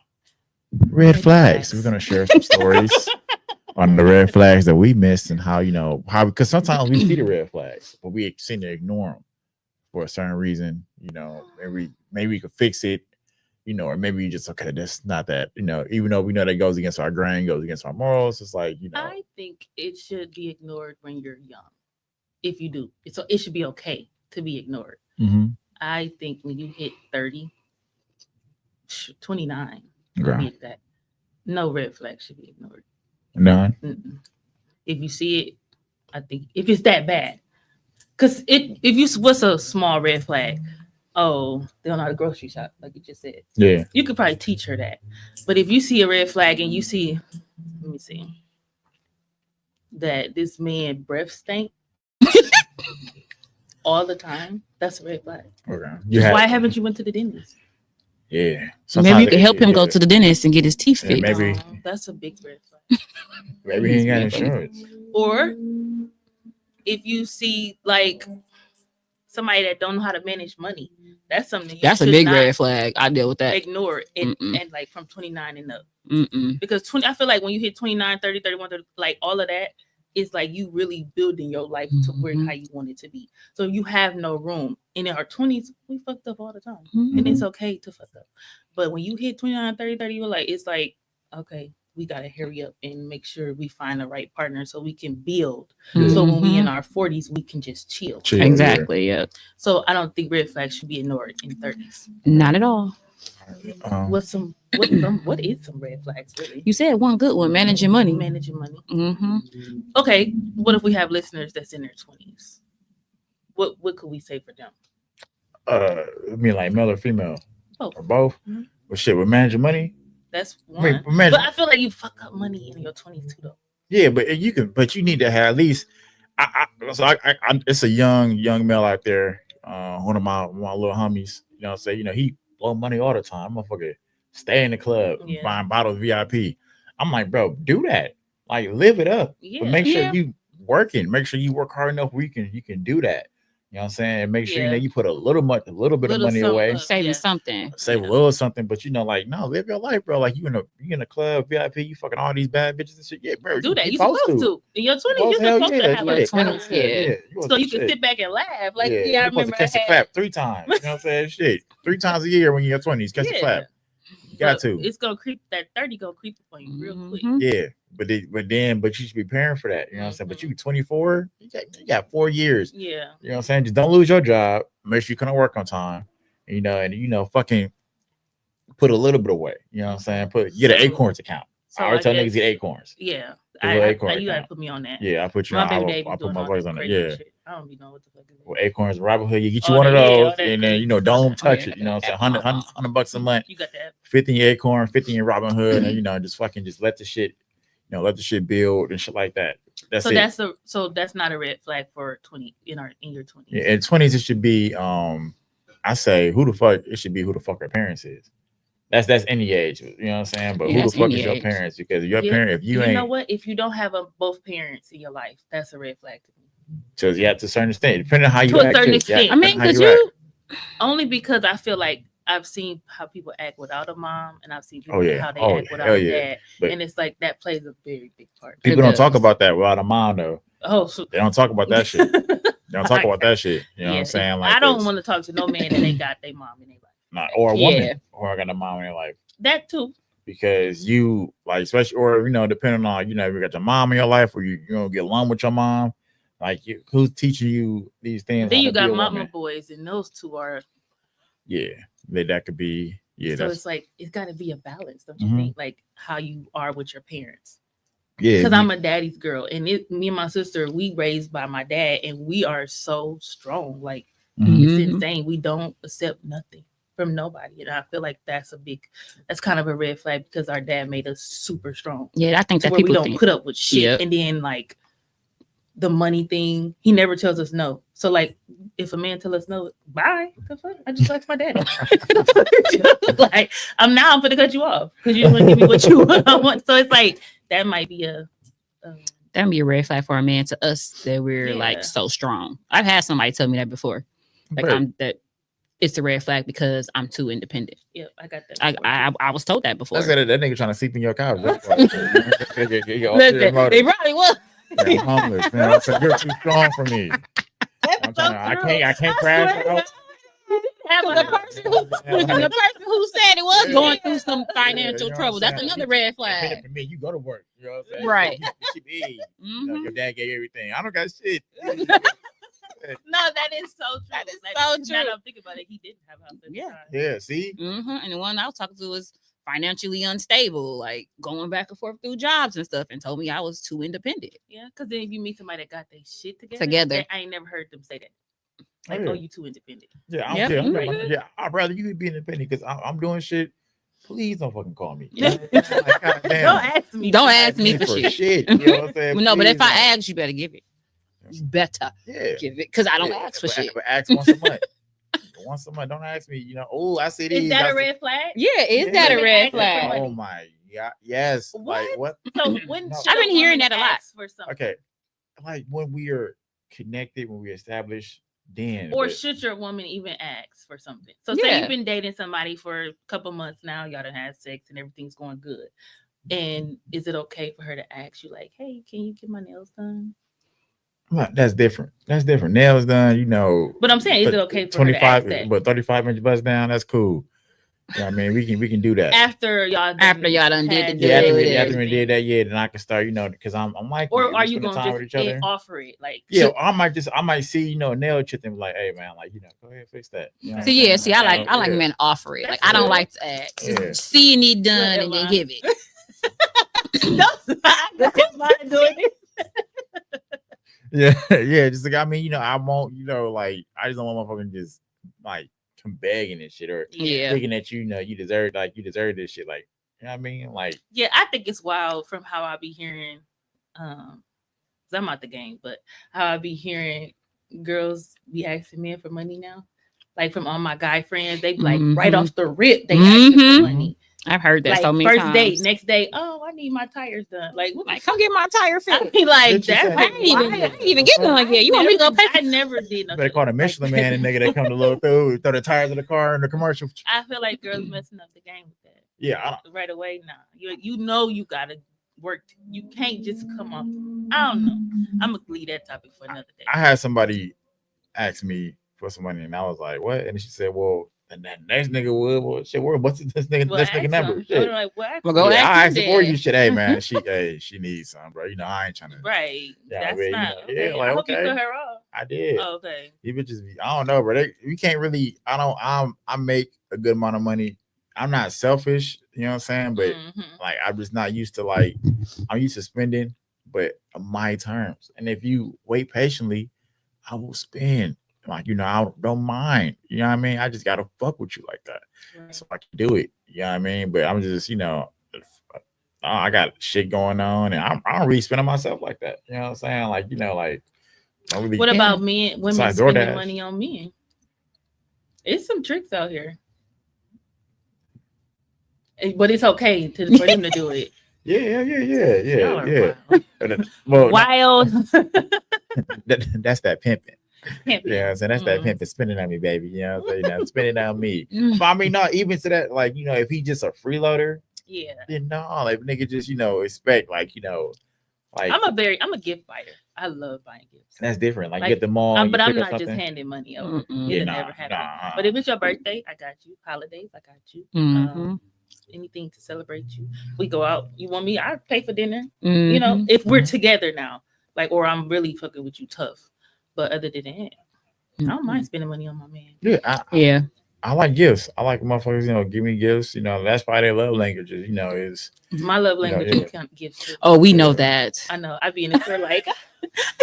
[SPEAKER 2] red flags. We're going to share some stories on the red flags that we missed and how because sometimes we see the red flags, but we seem to ignore them for a certain reason. Maybe we could fix it, or maybe you just that's not that, even though we know that goes against our grain, goes against our morals. It's like,
[SPEAKER 1] I think it should be ignored when you're young. If you do, it should be okay to be ignored.
[SPEAKER 2] Mm-hmm.
[SPEAKER 1] I think when you hit 30, 29,
[SPEAKER 2] Okay.
[SPEAKER 1] no red flag should be ignored.
[SPEAKER 2] None.
[SPEAKER 1] Mm-mm. If you see it, I think if it's that bad, because what's a small red flag? Oh, they don't know how to grocery shop, like you just said.
[SPEAKER 2] Yeah.
[SPEAKER 1] You could probably teach her that. But if you see a red flag and you see, let me see, that this man breath stank all the time, that's a red flag.
[SPEAKER 2] Okay.
[SPEAKER 1] Why haven't you went to the dentist?
[SPEAKER 2] Yeah.
[SPEAKER 3] Maybe you could help him go to the dentist and get his teeth fixed.
[SPEAKER 2] Maybe
[SPEAKER 1] that's a big red flag.
[SPEAKER 2] Maybe he ain't got insurance.
[SPEAKER 1] Or if you see like somebody that don't know how to manage money, that's something
[SPEAKER 3] that's a big red flag. I deal with that.
[SPEAKER 1] Ignore it and like from 29 and up. Because I feel like when you hit 29, 30, 31, 30, like all of that, it's like you really building your life to where how you want it to be. So you have no room. And in our 20s, we fucked up all the time. And it's okay to fuck up. But when you hit 29, 30, 30, you're like, it's like, okay, we got to hurry up and make sure we find the right partner so we can build. So when we in our 40s, we can just chill.
[SPEAKER 3] Exactly, yeah.
[SPEAKER 1] So I don't think red flags should be ignored in 30s.
[SPEAKER 3] Not at all.
[SPEAKER 1] What is some red flags, really?
[SPEAKER 3] You said one good one, managing money.
[SPEAKER 1] Okay, what if we have listeners that's in their 20s? What could we say for them?
[SPEAKER 2] I mean, like male or female?
[SPEAKER 1] Both.
[SPEAKER 2] Or both?
[SPEAKER 1] Mm-hmm.
[SPEAKER 2] Well, shit, with managing money?
[SPEAKER 1] That's one. But I feel like you fuck up money in your 20s too, though.
[SPEAKER 2] Yeah, but you need to have at least. It's a young male out there. One of my little homies. He blow money all the time. Motherfucker, stay in the club, buying bottles VIP. I'm like, bro, do that. Like, live it up. Yeah. But make sure you working. Make sure you work hard enough where you can do that. You know what I'm saying? And make sure you put a little bit of money away,
[SPEAKER 3] saving something,
[SPEAKER 2] save a little something. But no, live your life, bro. Like you in a club, VIP, you fucking all these bad bitches and shit. Yeah, bro,
[SPEAKER 1] do that. You're supposed to. In your 20s, you're supposed to have
[SPEAKER 3] a 20s,
[SPEAKER 1] so you can sit back and laugh. Like, I remember
[SPEAKER 2] catch the clap 3 times. You know what I'm saying? Shit, 3 times a year when you're in your 20s, catch the clap. You got to.
[SPEAKER 1] It's gonna creep. That 30 gonna creep upon you real quick.
[SPEAKER 2] Yeah. But you should be preparing for that. You know what I'm saying? But you 24, you got 4 years.
[SPEAKER 1] Yeah.
[SPEAKER 2] You know what I'm saying? Just don't lose your job. Make sure you come to work on time. Fucking put a little bit away. You know what I'm saying? Get an Acorns account. I always tell niggas get Acorns.
[SPEAKER 1] Yeah.
[SPEAKER 2] You
[SPEAKER 1] gotta put me on that.
[SPEAKER 2] Yeah, I put you on. I put my boys on it. Yeah.
[SPEAKER 1] Shit. I don't even know what the fuck is it.
[SPEAKER 2] Well, Acorns, Robinhood, you get you one of those, and then don't touch it. You know what I'm saying? $100 a month.
[SPEAKER 1] You got that.
[SPEAKER 2] 50 in your Acorn, 50 in your Robinhood, and just let the shit. Let the shit build and shit like that. That's
[SPEAKER 1] not a red flag for 20 in your 20s.
[SPEAKER 2] Yeah, in 20s it should be I say who the fuck our parents is. That's any age, you know what I'm saying? But who the fuck is your parents? Because your parent, if you ain't,
[SPEAKER 1] know what? If you don't have both parents in your life, that's a red flag to me.
[SPEAKER 2] Because you have to a certain extent, depending on how you
[SPEAKER 1] to
[SPEAKER 2] act.
[SPEAKER 1] A certain extent.
[SPEAKER 3] I mean, because
[SPEAKER 1] only because I feel like I've seen how people act without a mom, and I've seen people how they act without a dad, and it's like that plays a very big part.
[SPEAKER 2] People don't talk about that without a mom, though.
[SPEAKER 1] Oh, so
[SPEAKER 2] they don't talk about that shit. They don't talk about that shit. You know what I'm saying? Like,
[SPEAKER 1] I don't want to talk to no man that ain't got their mom in their life.
[SPEAKER 2] Or a woman, or I got a mom in their life.
[SPEAKER 1] That too.
[SPEAKER 2] because you like, especially, or depending on you got your mom in your life, or you get along with your mom. Like, who's teaching you these things?
[SPEAKER 1] Then you got mama boys, and those two are.
[SPEAKER 2] Yeah, that could be. Yeah,
[SPEAKER 1] so it's like it's got to be a balance, don't you think? Like how you are with your parents.
[SPEAKER 2] Yeah,
[SPEAKER 1] because I'm a daddy's girl, and me and my sister, we raised by my dad, and we are so strong. Like it's insane. We don't accept nothing from nobody, and I feel like that's kind of a red flag because our dad made us super strong.
[SPEAKER 3] Yeah, I think that
[SPEAKER 1] we don't put up with shit, and then like the money thing, he never tells us no. So like, if a man tell us no, bye. The fuck? I just like my daddy. Like I'm gonna cut you off because you don't want to give me what you want. So it's like that might be a
[SPEAKER 3] red flag for a man to us that we're like so strong. I've had somebody tell me that before. Like it's a red flag because I'm too independent.
[SPEAKER 1] Yeah, I got that.
[SPEAKER 3] I was told that before.
[SPEAKER 2] That nigga trying to sleep in your couch.
[SPEAKER 3] They probably was.
[SPEAKER 2] Yeah, I'm homeless, man. So you're too strong for me. I can't crash out.
[SPEAKER 3] The person who said it was going through some financial trouble. That's another red flag.
[SPEAKER 2] For me, you go to work. You know what I'm saying?
[SPEAKER 3] Right.
[SPEAKER 2] Your dad gave everything. I don't got shit.
[SPEAKER 1] No, that is so true.
[SPEAKER 3] That is so true.
[SPEAKER 1] Now that I'm thinking about it, he didn't have a house at the time.
[SPEAKER 2] Yeah, see?
[SPEAKER 3] And the one I was talking to was financially unstable, like going back and forth through jobs and stuff, and told me I was too independent.
[SPEAKER 1] Yeah, because then if you meet somebody that got their shit together, I ain't never heard them say that. Like, you too independent.
[SPEAKER 2] Yeah, I don't care. Yeah, I'd rather you be independent because I'm doing shit. Please don't fucking call me. Like,
[SPEAKER 1] don't ask me.
[SPEAKER 3] Don't ask me for shit.
[SPEAKER 2] You know what I'm saying?
[SPEAKER 3] No, but if I ask, you better give it. You better give it because I don't ask for shit.
[SPEAKER 2] But ask once a month. Once a month, don't ask me. I see these.
[SPEAKER 1] Is that a red flag?
[SPEAKER 3] Yeah, is that a red flag?
[SPEAKER 2] Oh my, yeah, yes.
[SPEAKER 1] What?
[SPEAKER 2] Like what?
[SPEAKER 1] So when
[SPEAKER 3] I've been hearing that a lot.
[SPEAKER 1] For something?
[SPEAKER 2] Okay, like when we are connected, when we establish, then.
[SPEAKER 1] Or should your woman even ask for something? So say you've been dating somebody for a couple months now, y'all done had sex and everything's going good, and is it okay for her to ask you like, "Hey, can you get my nails done?"
[SPEAKER 2] That's different. Nails done,
[SPEAKER 1] But I'm saying, is it okay for her to ask that?
[SPEAKER 2] But 35-inch bust down, that's cool. I mean, we can do that
[SPEAKER 3] after y'all done did
[SPEAKER 2] the after we did that. Yeah, then I can start. Because I'm like,
[SPEAKER 1] or are you going to just offer it? Like,
[SPEAKER 2] I might see a nail chip and be like, hey man, like go ahead fix that.
[SPEAKER 3] See, I like men offer it. Like I don't like to ask. Just see you need done and then give it.
[SPEAKER 1] That's why I'm doing it.
[SPEAKER 2] Yeah. Just like I won't. Like I just don't want motherfucking just like come begging and shit or thinking that you deserve this shit. Like you know what I mean? Like
[SPEAKER 1] I think it's wild from how I be hearing. 'Cause I'm out the game, but how I be hearing girls be asking men for money now. Like from all my guy friends, they be like right off the rip, they ask for money.
[SPEAKER 3] I've heard that so many
[SPEAKER 1] times.
[SPEAKER 3] First
[SPEAKER 1] date, next day, oh, I need my tires done. Like
[SPEAKER 3] come get my tire fixed.
[SPEAKER 1] I be like,
[SPEAKER 3] I ain't even get them like that. You want me to go pay?
[SPEAKER 1] I never did.
[SPEAKER 2] They call the Michelin man and nigga that come to load through, throw the tires in the car in the commercial.
[SPEAKER 1] I feel like girls messing up the game with that.
[SPEAKER 2] Yeah,
[SPEAKER 1] right away. Nah, you gotta work. You can't just come off. I don't know. I'm gonna leave that topic for another day.
[SPEAKER 2] I had somebody ask me for some money, and I was like, "What?" And she said, "Well." And that next nigga would, well, shit, what's this nigga number? Shit.
[SPEAKER 1] Like,
[SPEAKER 2] I asked for you, shit. Hey, man, she needs some, bro. I ain't trying to.
[SPEAKER 1] Right.
[SPEAKER 2] Yeah,
[SPEAKER 1] that's not. Okay.
[SPEAKER 2] Like,
[SPEAKER 1] I hope you cut her off.
[SPEAKER 2] I did.
[SPEAKER 1] Oh, okay.
[SPEAKER 2] You bitches, I don't know, bro. You can't really. I make a good amount of money. I'm not selfish, you know what I'm saying? But like, I'm just not used to I'm used to spending, but on my terms. And if you wait patiently, I will spend. Like, I don't mind. You know what I mean? I just gotta fuck with you like that. Right. So I can do it. You know what I mean? But I'm just, I got shit going on and I don't really spend on myself like that. You know what I'm saying? Like, I really
[SPEAKER 1] what about women spending money on men? It's some tricks out here. But it's okay for them to do it.
[SPEAKER 2] Yeah.
[SPEAKER 1] Well, wild.
[SPEAKER 2] That's that pimping. Yeah, so that's that pimp spending on me, baby. You know what I'm saying? Spending on me. But I mean, not even to that, like, if he just a freeloader, then no, like nigga just, expect, like, like
[SPEAKER 1] I'm a gift buyer. I love buying gifts.
[SPEAKER 2] That's different. Like get them all.
[SPEAKER 1] But I'm not just handing money over. It'll never happen. But if it's your birthday, I got you. Holidays, I got you. anything to celebrate you. We go out. You want me? I pay for dinner. You know, if we're together now, like, or I'm really fucking with you tough. But other than that, I don't mind spending money on my man.
[SPEAKER 2] Yeah, I like gifts. I like motherfuckers, you know, give me gifts. You know, that's why they love languages. You know, is
[SPEAKER 1] my love language is gifts. Too.
[SPEAKER 3] Oh, we know that.
[SPEAKER 1] I know. I be in the store like, give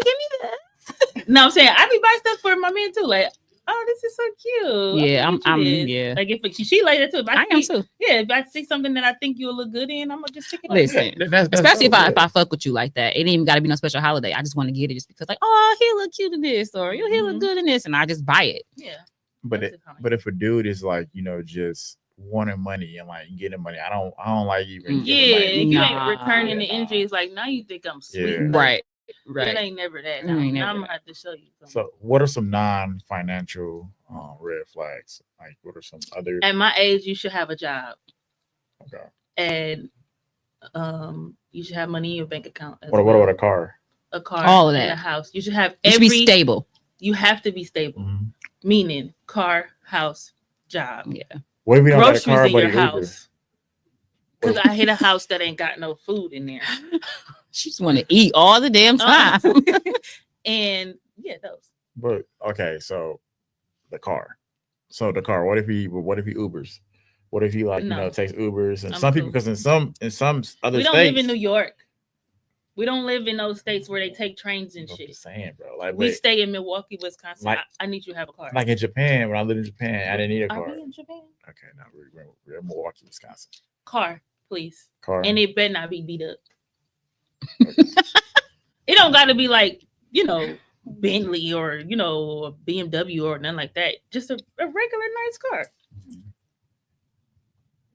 [SPEAKER 1] me that. No, I'm saying I be buying stuff for my man too. Like, oh, this is so cute.
[SPEAKER 3] Yeah, I'm
[SPEAKER 1] yeah. Like if she like that too. If
[SPEAKER 3] I am too.
[SPEAKER 1] Yeah, if I see something that I think you'll look good in, I'm gonna just check it out.
[SPEAKER 3] Listen, especially if I fuck with you like that. It ain't even gotta be no special holiday. I just want to get it just because, like, oh, he look cute in this, or he look good in this, and I just buy it.
[SPEAKER 1] Yeah.
[SPEAKER 2] But if a dude is like, you know, just wanting money and like getting money, I don't like even.
[SPEAKER 1] If you ain't returning the energy, it's like now you think I'm sweet.
[SPEAKER 3] Yeah. Right.
[SPEAKER 1] It ain't never that. Now I'm gonna have to show you something.
[SPEAKER 2] So, what are some non-financial red flags? Like, what are some other?
[SPEAKER 1] At my age, you should have a job.
[SPEAKER 2] Okay.
[SPEAKER 1] And you should have money in your bank account.
[SPEAKER 2] What about a car?
[SPEAKER 1] A car.
[SPEAKER 3] All of that.
[SPEAKER 1] A house. You should have
[SPEAKER 3] you should be stable.
[SPEAKER 1] You have to be stable. Meaning car, house, job.
[SPEAKER 3] Yeah.
[SPEAKER 2] What if you don't
[SPEAKER 1] groceries
[SPEAKER 2] got a car,
[SPEAKER 1] in your house? Because I hit a house that ain't got no food in there.
[SPEAKER 3] She just want to eat all the damn time.
[SPEAKER 1] And yeah, those.
[SPEAKER 2] But okay, so the car. So the car. What if he Ubers? What if he you know, takes Ubers and some people, because in some other states,
[SPEAKER 1] we don't live in New York. We don't live in those states where they take trains and shit.
[SPEAKER 2] I'm just saying, bro. Like
[SPEAKER 1] we stay in Milwaukee, Wisconsin.
[SPEAKER 2] Like,
[SPEAKER 1] I need you to have a car.
[SPEAKER 2] Like in Japan, when I lived in Japan, I didn't need a car.
[SPEAKER 1] Are we in Japan?
[SPEAKER 2] Okay, no, we're in Milwaukee, Wisconsin.
[SPEAKER 1] Car, please.
[SPEAKER 2] Car.
[SPEAKER 1] And it better not be beat up. It don't got to be like, you know, Bentley or, you know, a BMW or nothing like that. Just a regular nice car.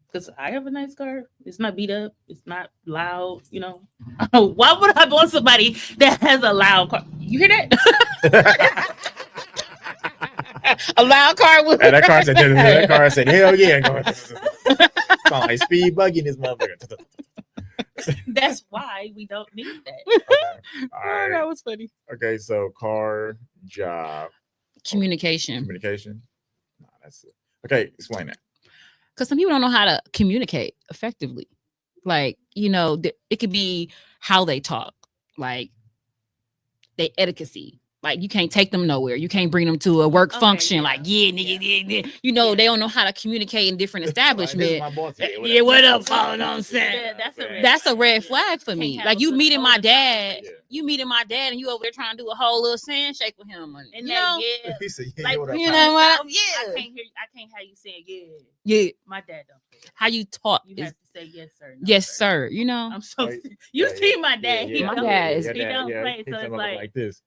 [SPEAKER 1] Because I have a nice car. It's not beat up. It's not loud, you know. Why would I want somebody that has a loud car? You hear that?
[SPEAKER 3] A loud car would.
[SPEAKER 2] And that car said, hell yeah. Sound like speed buggy in this motherfucker.
[SPEAKER 1] That's why we don't need that.
[SPEAKER 2] Okay. All right.
[SPEAKER 3] That was funny.
[SPEAKER 2] Okay, so car, job,
[SPEAKER 3] communication.
[SPEAKER 2] No, that's it. Okay, explain that.
[SPEAKER 3] Because some people don't know how to communicate effectively. Like, you know, it could be how they talk, like they etiquette. Like you can't take them nowhere. You can't bring them to a work function. Yeah. Like, nigga. You know, they don't know how to communicate in different establishments. Yeah, what up, you know what I'm saying? That's a red flag for me. Like you meeting my dad, and you over there trying to do a whole little handshake with him. And you know,
[SPEAKER 2] he said,
[SPEAKER 1] like,
[SPEAKER 3] you know what?
[SPEAKER 1] Yeah. I can't have you saying
[SPEAKER 3] yeah.
[SPEAKER 1] My dad don't.
[SPEAKER 3] How you talk?
[SPEAKER 1] You have to say yes, sir. No,
[SPEAKER 3] yes, sir. You know,
[SPEAKER 1] I'm so. You see my dad.
[SPEAKER 3] My dad is.
[SPEAKER 1] He don't play, so it's
[SPEAKER 2] like this.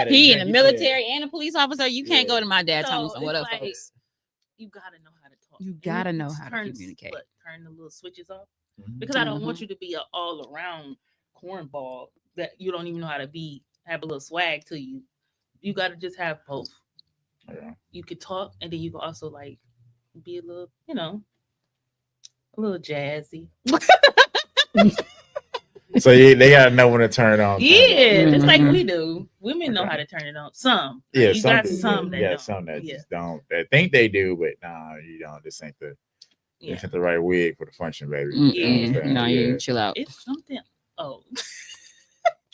[SPEAKER 3] He in the military and a police officer. You can't go to my dad. Tell me what up, folks.
[SPEAKER 1] You gotta know how to talk.
[SPEAKER 3] You gotta know how to communicate.
[SPEAKER 1] Turn the little switches off, because I don't want you to be an all around cornball that you don't even know how to be. Have a little swag to you. You gotta just have both.
[SPEAKER 2] Yeah.
[SPEAKER 1] You could talk, and then you can also like be a little, you know, a little jazzy.
[SPEAKER 2] So they gotta know when to turn it on.
[SPEAKER 1] Just like we do. Women know how to turn it on. Some.
[SPEAKER 2] Yeah,
[SPEAKER 1] you got some that don't.
[SPEAKER 2] Some that just don't. They think they do, but nah, you don't. This ain't the right wig for the function, baby.
[SPEAKER 3] No, you chill out.
[SPEAKER 1] It's something. Oh,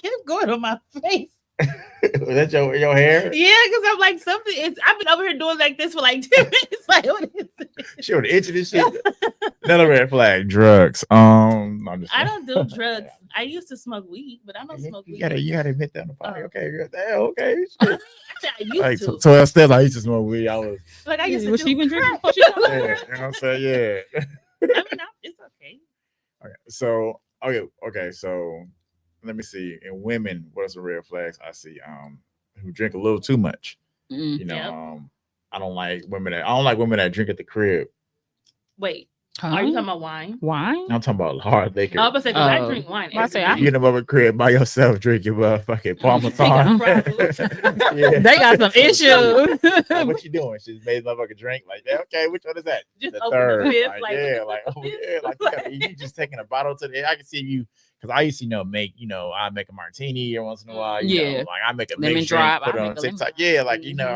[SPEAKER 1] keep going on my face.
[SPEAKER 2] Was that your hair?
[SPEAKER 1] Yeah, because I'm like something. I've been over here doing like this for like 10 minutes. Like, what is it?
[SPEAKER 2] She would itch this shit. Another red flag: drugs.
[SPEAKER 1] I don't do drugs. I used to smoke weed, but I don't smoke weed.
[SPEAKER 2] You gotta admit that on the podcast. Okay, girl. Okay.
[SPEAKER 1] I used to.
[SPEAKER 2] So instead, I used to smoke weed. I was
[SPEAKER 1] like, I used to.
[SPEAKER 3] Was she even drinking before she
[SPEAKER 2] you know what I'm saying? Yeah.
[SPEAKER 1] I mean, it's okay.
[SPEAKER 2] Okay. So So let me see. In women, what's the red flags I see? Who drink a little too much. You know, I don't like women that drink at the crib.
[SPEAKER 1] Wait. Are you talking about wine?
[SPEAKER 3] Wine?
[SPEAKER 2] I'm talking about hard liquor.
[SPEAKER 1] I was saying, I drink wine.
[SPEAKER 2] You get them over crib by yourself drinking fucking Parmesan.
[SPEAKER 3] They got some issues.
[SPEAKER 2] What you doing? She's made motherfucker drink like that. Okay, which one is that?
[SPEAKER 1] Just
[SPEAKER 2] the
[SPEAKER 1] open
[SPEAKER 2] third.
[SPEAKER 1] The fifth,
[SPEAKER 2] you just taking a bottle to the. I can see you because I used to I make a martini every once in a while. You know, like I make a
[SPEAKER 3] lemon drop.
[SPEAKER 2] put it on TikTok. Yeah, like you know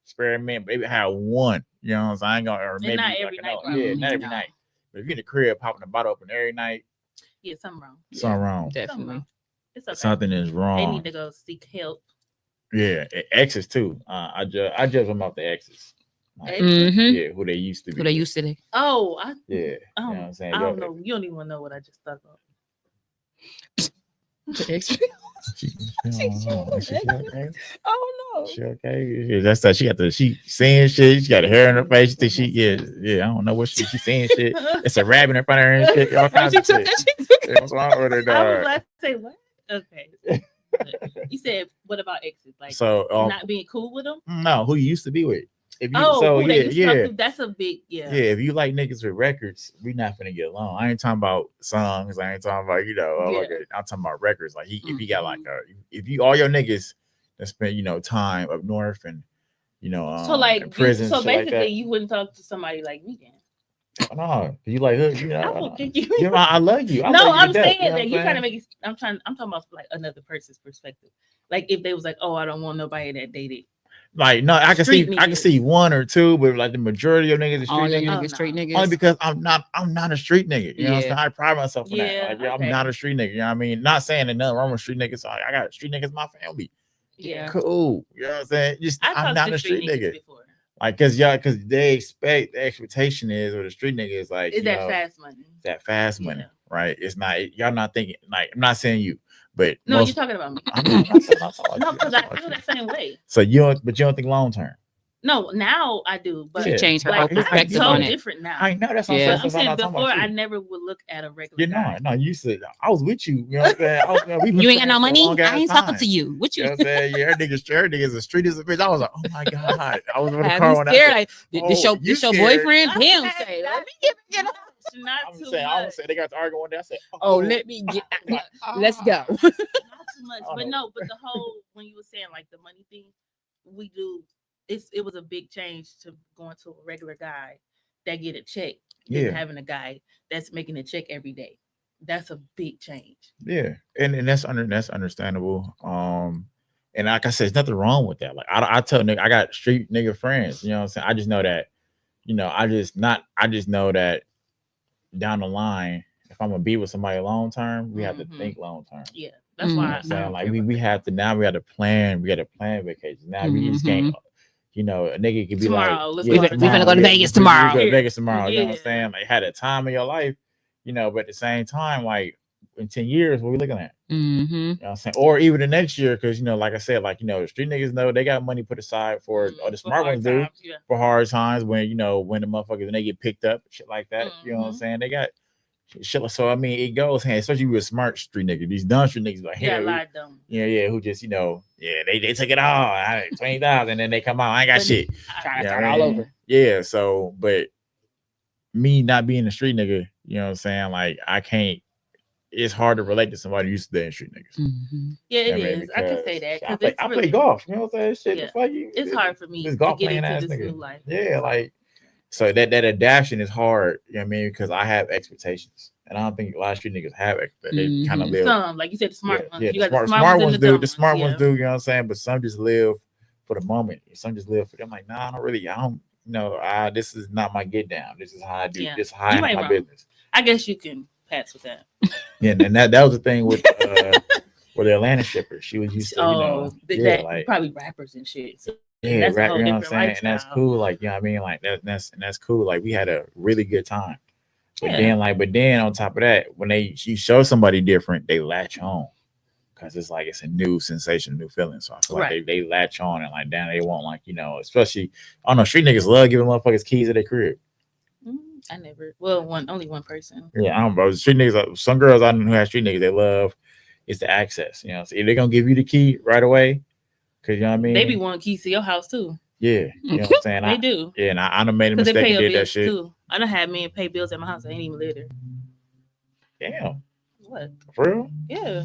[SPEAKER 2] experiment, maybe have one. You know what I'm saying? I ain't gonna, or
[SPEAKER 1] And
[SPEAKER 2] maybe
[SPEAKER 1] not
[SPEAKER 2] like,
[SPEAKER 1] every night,
[SPEAKER 2] no,
[SPEAKER 1] probably.
[SPEAKER 2] yeah, not every
[SPEAKER 3] No.
[SPEAKER 2] night. But if you're in the crib popping the bottle open every night,
[SPEAKER 1] Yeah, something wrong.
[SPEAKER 2] something wrong.
[SPEAKER 3] Definitely.
[SPEAKER 1] It's okay.
[SPEAKER 2] Something is
[SPEAKER 1] They
[SPEAKER 2] wrong.
[SPEAKER 1] need to go seek help.
[SPEAKER 2] Yeah, exes too. I judge them off the exes. Like,
[SPEAKER 3] Mhm.
[SPEAKER 2] yeah, who they used to be.
[SPEAKER 3] Who they used to be.
[SPEAKER 1] Oh,
[SPEAKER 2] Yeah, you know what
[SPEAKER 1] I
[SPEAKER 2] I'm saying.
[SPEAKER 1] I don't know. You don't even know what I just thought about.
[SPEAKER 3] Oh no.
[SPEAKER 2] She okay? Yeah, that's that. She got the she saying shit. She got a hair in her face. She think she I don't know what she saying shit. It's a rabbit in front of her and shit. All kinds of shit. Yeah, what's wrong with her,
[SPEAKER 1] I was
[SPEAKER 2] dog?
[SPEAKER 1] about to say what? Okay. You said what about exes? Like
[SPEAKER 2] So
[SPEAKER 1] not being cool with them?
[SPEAKER 2] no, who you used to be with? If you
[SPEAKER 1] Who they used to talk to, that's a big
[SPEAKER 2] Yeah, if you like niggas with records, we not finna get along. I ain't talking about songs. I ain't talking about I'm talking about records. Like if he got like if you all your niggas that spend time up north and
[SPEAKER 3] Um,
[SPEAKER 1] so like
[SPEAKER 2] prison.
[SPEAKER 1] So basically,
[SPEAKER 2] like
[SPEAKER 1] you wouldn't talk to somebody like me then.
[SPEAKER 2] No, you like hood.
[SPEAKER 1] I will kick you.
[SPEAKER 2] I love you.
[SPEAKER 1] I'm saying that you're trying to make it. I'm talking about like another person's perspective. Like if they was like, oh, I don't want nobody that dated.
[SPEAKER 2] Like no, I can see one or two, but like the majority of niggas,
[SPEAKER 3] street niggas.
[SPEAKER 2] Only because I'm not a street nigga. You know what I'm saying? I pride myself on that. Like, I'm not a street nigga. You know what I mean? Not saying that nothing wrong with street niggas. I got street niggas in my family.
[SPEAKER 1] Yeah,
[SPEAKER 2] cool. You know what I'm saying? I'm not a street nigga.
[SPEAKER 1] Before.
[SPEAKER 2] Like, cause they expect the expectation is, or the street nigga is like,
[SPEAKER 1] is that fast money?
[SPEAKER 2] That fast money, right? It's not. Y'all not thinking like. I'm not saying you, but
[SPEAKER 1] no, you're talking about me.
[SPEAKER 2] I'm not
[SPEAKER 1] no, because I feel that same way.
[SPEAKER 2] So you don't think long term.
[SPEAKER 1] No, now I do, but
[SPEAKER 3] she changed her
[SPEAKER 1] like,
[SPEAKER 3] perspective
[SPEAKER 1] I'm
[SPEAKER 3] on
[SPEAKER 1] so
[SPEAKER 3] it.
[SPEAKER 1] different now.
[SPEAKER 2] I know that's
[SPEAKER 1] what I'm saying. Before, I never would look at a regular.
[SPEAKER 2] No, you said I was with you. You know what I'm saying?
[SPEAKER 3] You ain't got no money. I ain't talking to you. What you?
[SPEAKER 2] You know what I'm saying? Yeah, her niggas a street as a bitch. I was like, oh my god, I was in the car when
[SPEAKER 3] scared.
[SPEAKER 2] I said,
[SPEAKER 3] this your boyfriend? Damn, say let me get
[SPEAKER 1] not
[SPEAKER 2] I'm
[SPEAKER 1] too
[SPEAKER 2] saying,
[SPEAKER 1] much.
[SPEAKER 2] I was saying they got to argue one day. I said,
[SPEAKER 3] let me get. Let's go.
[SPEAKER 1] Not too much, but no. But the whole when you were saying like the money thing, we do. It was a big change to going to a regular guy that get a check than having a guy that's making a check every day. That's a big change. Yeah,
[SPEAKER 2] and that's understandable. And like I said, there's nothing wrong with that. Like I tell nigga, I got street nigga friends. You know what I'm saying? I just know that. I just know that down the line, if I'm gonna be with somebody long term, we have to think long term.
[SPEAKER 1] Yeah, that's why
[SPEAKER 2] I'm saying like we have to now. We got to plan. We got to plan vacation. Now we just can't. A nigga could be
[SPEAKER 1] tomorrow,
[SPEAKER 2] like,
[SPEAKER 3] we're gonna go to Vegas tomorrow.
[SPEAKER 2] Go to Vegas tomorrow. You know what I'm saying? Like, had a time in your life, but at the same time, like in 10 years, what we looking at? You know what I'm saying? Or even the next year, because like I said, like the street niggas know they got money put aside for, or the smart ones do for hard times when when the motherfuckers when they get picked up, shit like that. You know what I'm saying? They got shit. So I mean, it goes hand, especially with smart street niggas. These dumb street niggas like, who just they took it all, 20,000, and then they come out, I ain't got shit.
[SPEAKER 3] Trying to start all over.
[SPEAKER 2] Yeah. So, but me not being a street nigga, you know what I'm saying? Like I can't. It's hard to relate to somebody used to dating street niggas.
[SPEAKER 1] Yeah, it is. I can say that.
[SPEAKER 2] I play golf. You know what I'm saying? Shit,
[SPEAKER 1] it's hard for me to get into this new life.
[SPEAKER 2] Yeah, like so that adaptation is hard. You know what I mean? Because I have expectations, and I don't think a lot of street niggas have expectations. They kind of live.
[SPEAKER 1] Some, like you said, the smart ones.
[SPEAKER 2] Yeah,
[SPEAKER 1] you
[SPEAKER 2] the smart ones do. The smart ones do. You know what I'm saying? But some just live for the moment. Some just live for them. Like, nah, I don't. This is not my get down. This is how I do. This is how I handle my business.
[SPEAKER 1] I guess you can pass with that.
[SPEAKER 2] Yeah, and that was the thing with the Atlanta stripper. She was used to,
[SPEAKER 1] like probably rappers and shit. So
[SPEAKER 2] that's rap, you know what I'm saying? And that's cool. Like, you know what I mean? Like that's cool. Like we had a really good time. But then on top of that, when you show somebody different, they latch on. Because it's like it's a new sensation, new feeling. So I feel like they latch on and like damn, they want like, especially I don't know, street niggas love giving motherfuckers keys to their crib.
[SPEAKER 1] I never. Well, only one person.
[SPEAKER 2] Yeah, I don't know. Street niggas. Some girls I know who have street niggas they love is the access. You know, so if they're gonna give you the key right away, because you know what I mean.
[SPEAKER 1] They be wanting keys to your house too.
[SPEAKER 2] Yeah, you know what I'm saying.
[SPEAKER 1] They do.
[SPEAKER 2] Yeah, and I done made a mistake and did that shit
[SPEAKER 1] too. I done had men pay bills at my house. I ain't even live there.
[SPEAKER 2] Damn.
[SPEAKER 1] What?
[SPEAKER 2] For real?
[SPEAKER 1] Yeah.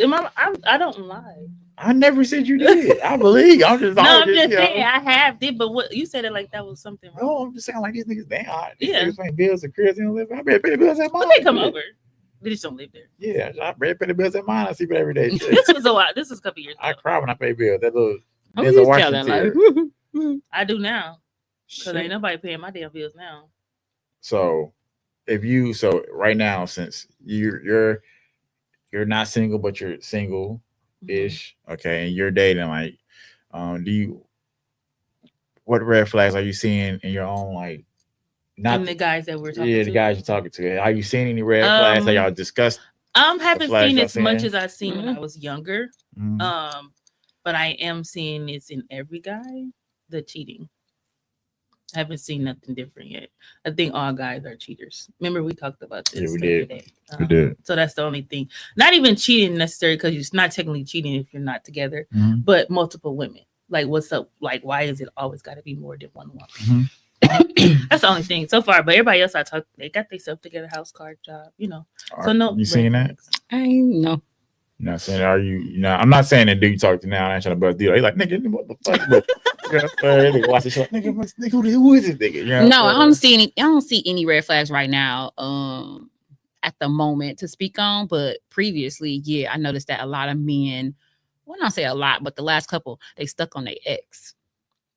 [SPEAKER 1] I don't lie.
[SPEAKER 2] I never said you did. I believe. I'm just
[SPEAKER 1] saying I have did, but what you said it like that was something wrong.
[SPEAKER 2] No, I'm just saying like these niggas damn. These niggas paying bills and cribs and live. I better pay the bills at mine.
[SPEAKER 1] But they come over. They just don't live there.
[SPEAKER 2] Yeah, I better pay the bills at mine. I see it every day.
[SPEAKER 1] This was a while. This was a couple years ago.
[SPEAKER 2] I cry when I pay bills. That little
[SPEAKER 3] Denzel Washington.
[SPEAKER 1] I do now because ain't nobody paying my damn bills now.
[SPEAKER 2] So so right now, since you're not single, but you're single-ish, okay, and you're dating, like, what red flags are you seeing in your own, like, not
[SPEAKER 1] in the guys that we're talking to?
[SPEAKER 2] Yeah, the guys you're talking to. Are you seeing any red flags that y'all discussed?
[SPEAKER 1] Haven't seen as much as I've seen when I was younger.
[SPEAKER 2] Mm-hmm.
[SPEAKER 1] But I am seeing it's in every guy, the cheating. I haven't seen nothing different yet. I think all guys are cheaters. Remember we talked about this.
[SPEAKER 2] Yeah, we did.
[SPEAKER 1] Today.
[SPEAKER 2] We did.
[SPEAKER 1] So that's the only thing. Not even cheating necessarily, because you're not technically cheating if you're not together, but multiple women. Like, what's up? Like, why is it always got to be more than one woman? That's the only thing so far. But everybody else I talk, they got themselves together, house, car, job, So no.
[SPEAKER 2] You seen that?
[SPEAKER 3] I know.
[SPEAKER 2] You know what I'm saying? Are you I'm not saying that dude you talk to now, I'm not trying to bust deal. He's like, nigga, what the fuck? But nigga, watch the show. Nigga, who is this nigga? You know
[SPEAKER 3] no, I don't see any red flags right now. At the moment to speak on, but previously, yeah, I noticed that a lot of men, well, not say a lot, but the last couple, they stuck on their ex.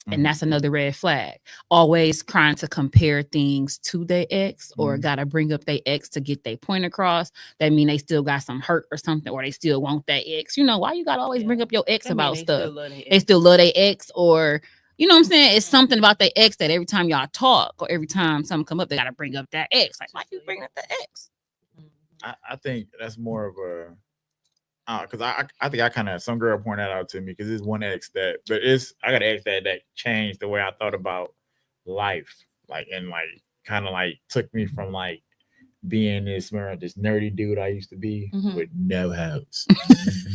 [SPEAKER 3] And that's another red flag. Always trying to compare things to their ex or gotta bring up their ex to get their point across. That mean they still got some hurt or something, or they still want that ex. Why you gotta always bring up your ex about stuff? They still love their ex, or you know what I'm saying? It's something about their ex that every time y'all talk or every time something come up, they gotta bring up that ex. Like, why you bring up the ex?
[SPEAKER 2] I think that's more of a because I think I kind of some girl pointed that out to me because it's one ex that, but I got an ex that changed the way I thought about life, like, and like kind of like took me from like being this nerdy dude I used to be with no house,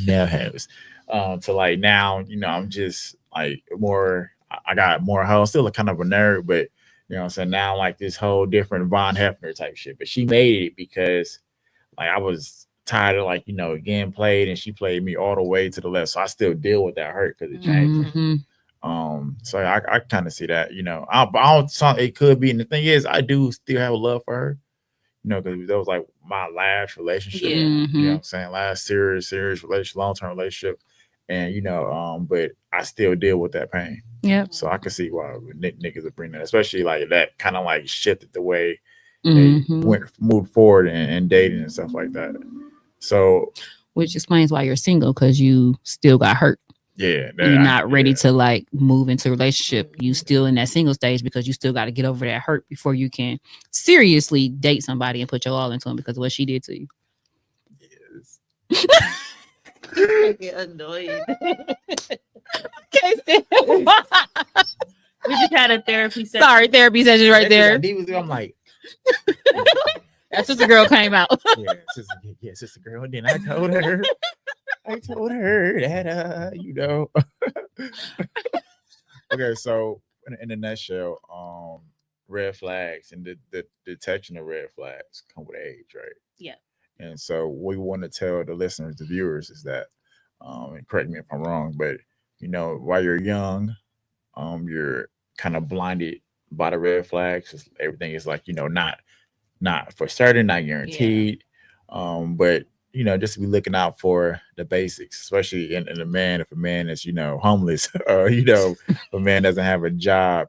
[SPEAKER 2] to like now, I'm just like more. I got more house, still a kind of a nerd, but you know what I'm saying, now like this whole different Von Hefner type shit. But she made it because like I was tired of like getting played, and she played me all the way to the left, so I still deal with that hurt because it changed. So I kind of see that, I don't. It could be, and the thing is, I do still have a love for her, because that was like my last relationship. You know what I'm saying, last serious relationship, long-term relationship, and but I still deal with that pain.
[SPEAKER 3] Yeah.
[SPEAKER 2] So I can see why niggas would bring that, especially like that kind of like shifted the way they moved forward and dating and stuff like that. So,
[SPEAKER 3] which explains why you're single, because you still got hurt.
[SPEAKER 2] Yeah,
[SPEAKER 3] you're not ready to like move into a relationship. You still in that single stage because you still got to get over that hurt before you can seriously date somebody and put your all into them because of what she did to you.
[SPEAKER 2] Yes.
[SPEAKER 1] I get annoyed. We just had a therapy session.
[SPEAKER 3] Sorry, therapy session right there.
[SPEAKER 2] I'm like.
[SPEAKER 3] That's just a girl came out.
[SPEAKER 2] Sister girl. And then I told her that Okay, so in a nutshell, red flags and the detection of red flags come with age, right?
[SPEAKER 1] Yeah.
[SPEAKER 2] And so what we want to tell the listeners, the viewers, is that, and correct me if I'm wrong, but while you're young, you're kind of blinded by the red flags. Everything is like, not for certain, not guaranteed. But just to be looking out for the basics, especially in a man. If a man is homeless, or if a man doesn't have a job,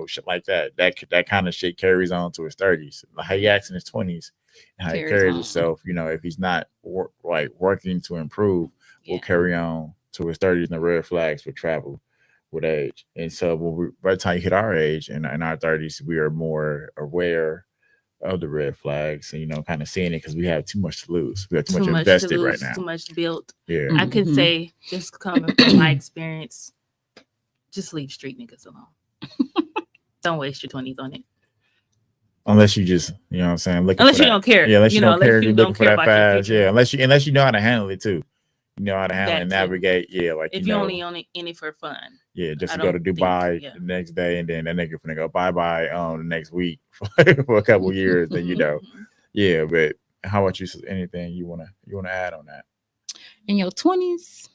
[SPEAKER 2] shit like that kind of shit carries on to his 30s. How he acts in his 20s and how he carries himself, if he's not working to improve, will carry on to his 30s, and the red flags will travel with age. And so by the time you hit our age and in our 30s, we are more aware of the red flags and kind of seeing it because we have too much to lose. We have too much invested right now.
[SPEAKER 1] Too much built.
[SPEAKER 2] Yeah.
[SPEAKER 1] I could say, just coming from my experience, just leave street niggas alone. Don't waste your 20s on it.
[SPEAKER 2] Unless you just, you know what I'm saying,
[SPEAKER 1] unless you don't care.
[SPEAKER 2] Yeah, unless you don't care, you're looking for that fast.
[SPEAKER 1] Yeah,
[SPEAKER 2] unless you know how to handle it too. You know how to handle and navigate. Yeah, like
[SPEAKER 1] if you only in it for fun.
[SPEAKER 2] Yeah, just to go to Dubai the next day, and then that nigga finna go bye the next week for a couple years. Then yeah. But how about you? Anything you wanna add on that?
[SPEAKER 3] In your 20s,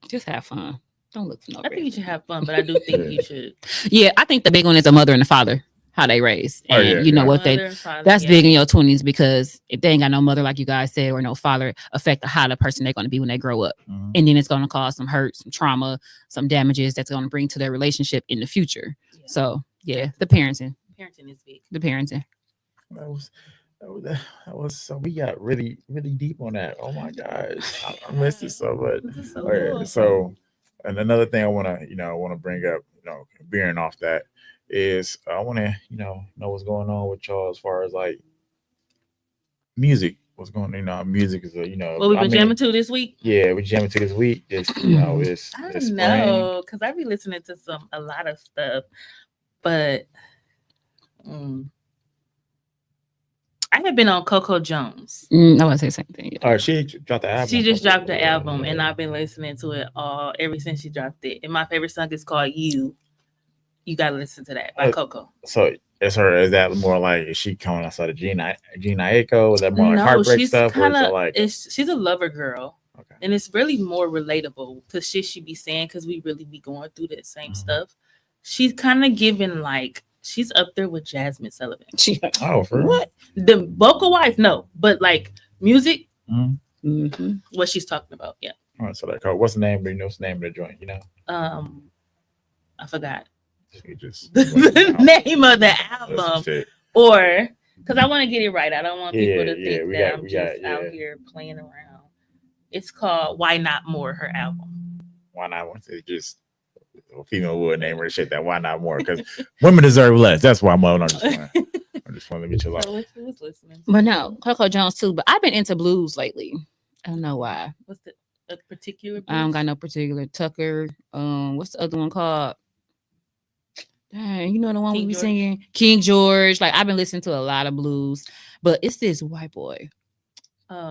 [SPEAKER 3] just have fun. Don't look for no.
[SPEAKER 1] I think you should have fun, but I do think you should.
[SPEAKER 3] Yeah, I think the big one is a mother and a father. how they raised, and what
[SPEAKER 1] Mother,
[SPEAKER 3] they.
[SPEAKER 1] father,
[SPEAKER 3] That's big in your 20s, because if they ain't got no mother, like you guys said, or no father, affect how the person they're going to be when they grow up, and then it's going to cause some hurt, some trauma, some damages that's going to bring to their relationship in the future. Yeah. So the parenting
[SPEAKER 1] is big.
[SPEAKER 3] The parenting.
[SPEAKER 2] That was so. We got really, really deep on that. Oh my gosh, I missed it so much. Okay, so, and another thing I want to bring up, veering off that, is I want to know what's going on with y'all as far as like music. What's going on? Music is
[SPEAKER 1] what we've been jamming to this week.
[SPEAKER 2] Yeah, we jamming to this week. It's it's
[SPEAKER 1] I don't know, because I be listening to a lot of stuff, but. I have been on Coco Jones.
[SPEAKER 3] I want to say the same thing.
[SPEAKER 2] All right, she dropped the album.
[SPEAKER 1] She just dropped the album, and I've been listening to it ever since she dropped it. And my favorite song is called "You." You gotta listen to that by Coco.
[SPEAKER 2] So it's her. Is that more like, is she coming outside of Gina Aiko? Is that more like heartbreak stuff? Or is it like
[SPEAKER 1] she's a lover girl, and it's really more relatable to shit she be saying, because we really be going through that same stuff. She's kind of giving like. She's up there with Jasmine Sullivan.
[SPEAKER 2] For
[SPEAKER 1] what? The vocal wise, no, but like music, what she's talking about, yeah.
[SPEAKER 2] All right, so like, what's the name? Do you know the name of the joint?
[SPEAKER 1] I forgot.
[SPEAKER 2] Just
[SPEAKER 1] the name of the album, or because I want to get it right. I don't want people to think that I'm just out here playing around. It's called "Why Not More." Her album.
[SPEAKER 2] Why not? It's just. Female would name her shit that. Why not more? Because women deserve less. That's why I'm just want to get you listening.
[SPEAKER 3] But no, Coco Jones too. But I've been into blues lately. I don't know why.
[SPEAKER 1] What's a particular blues?
[SPEAKER 3] I don't got no particular. Tucker. What's the other one called? Dang, you know the one we be singing? King George. Like, I've been listening to a lot of blues, but it's this white boy.
[SPEAKER 1] I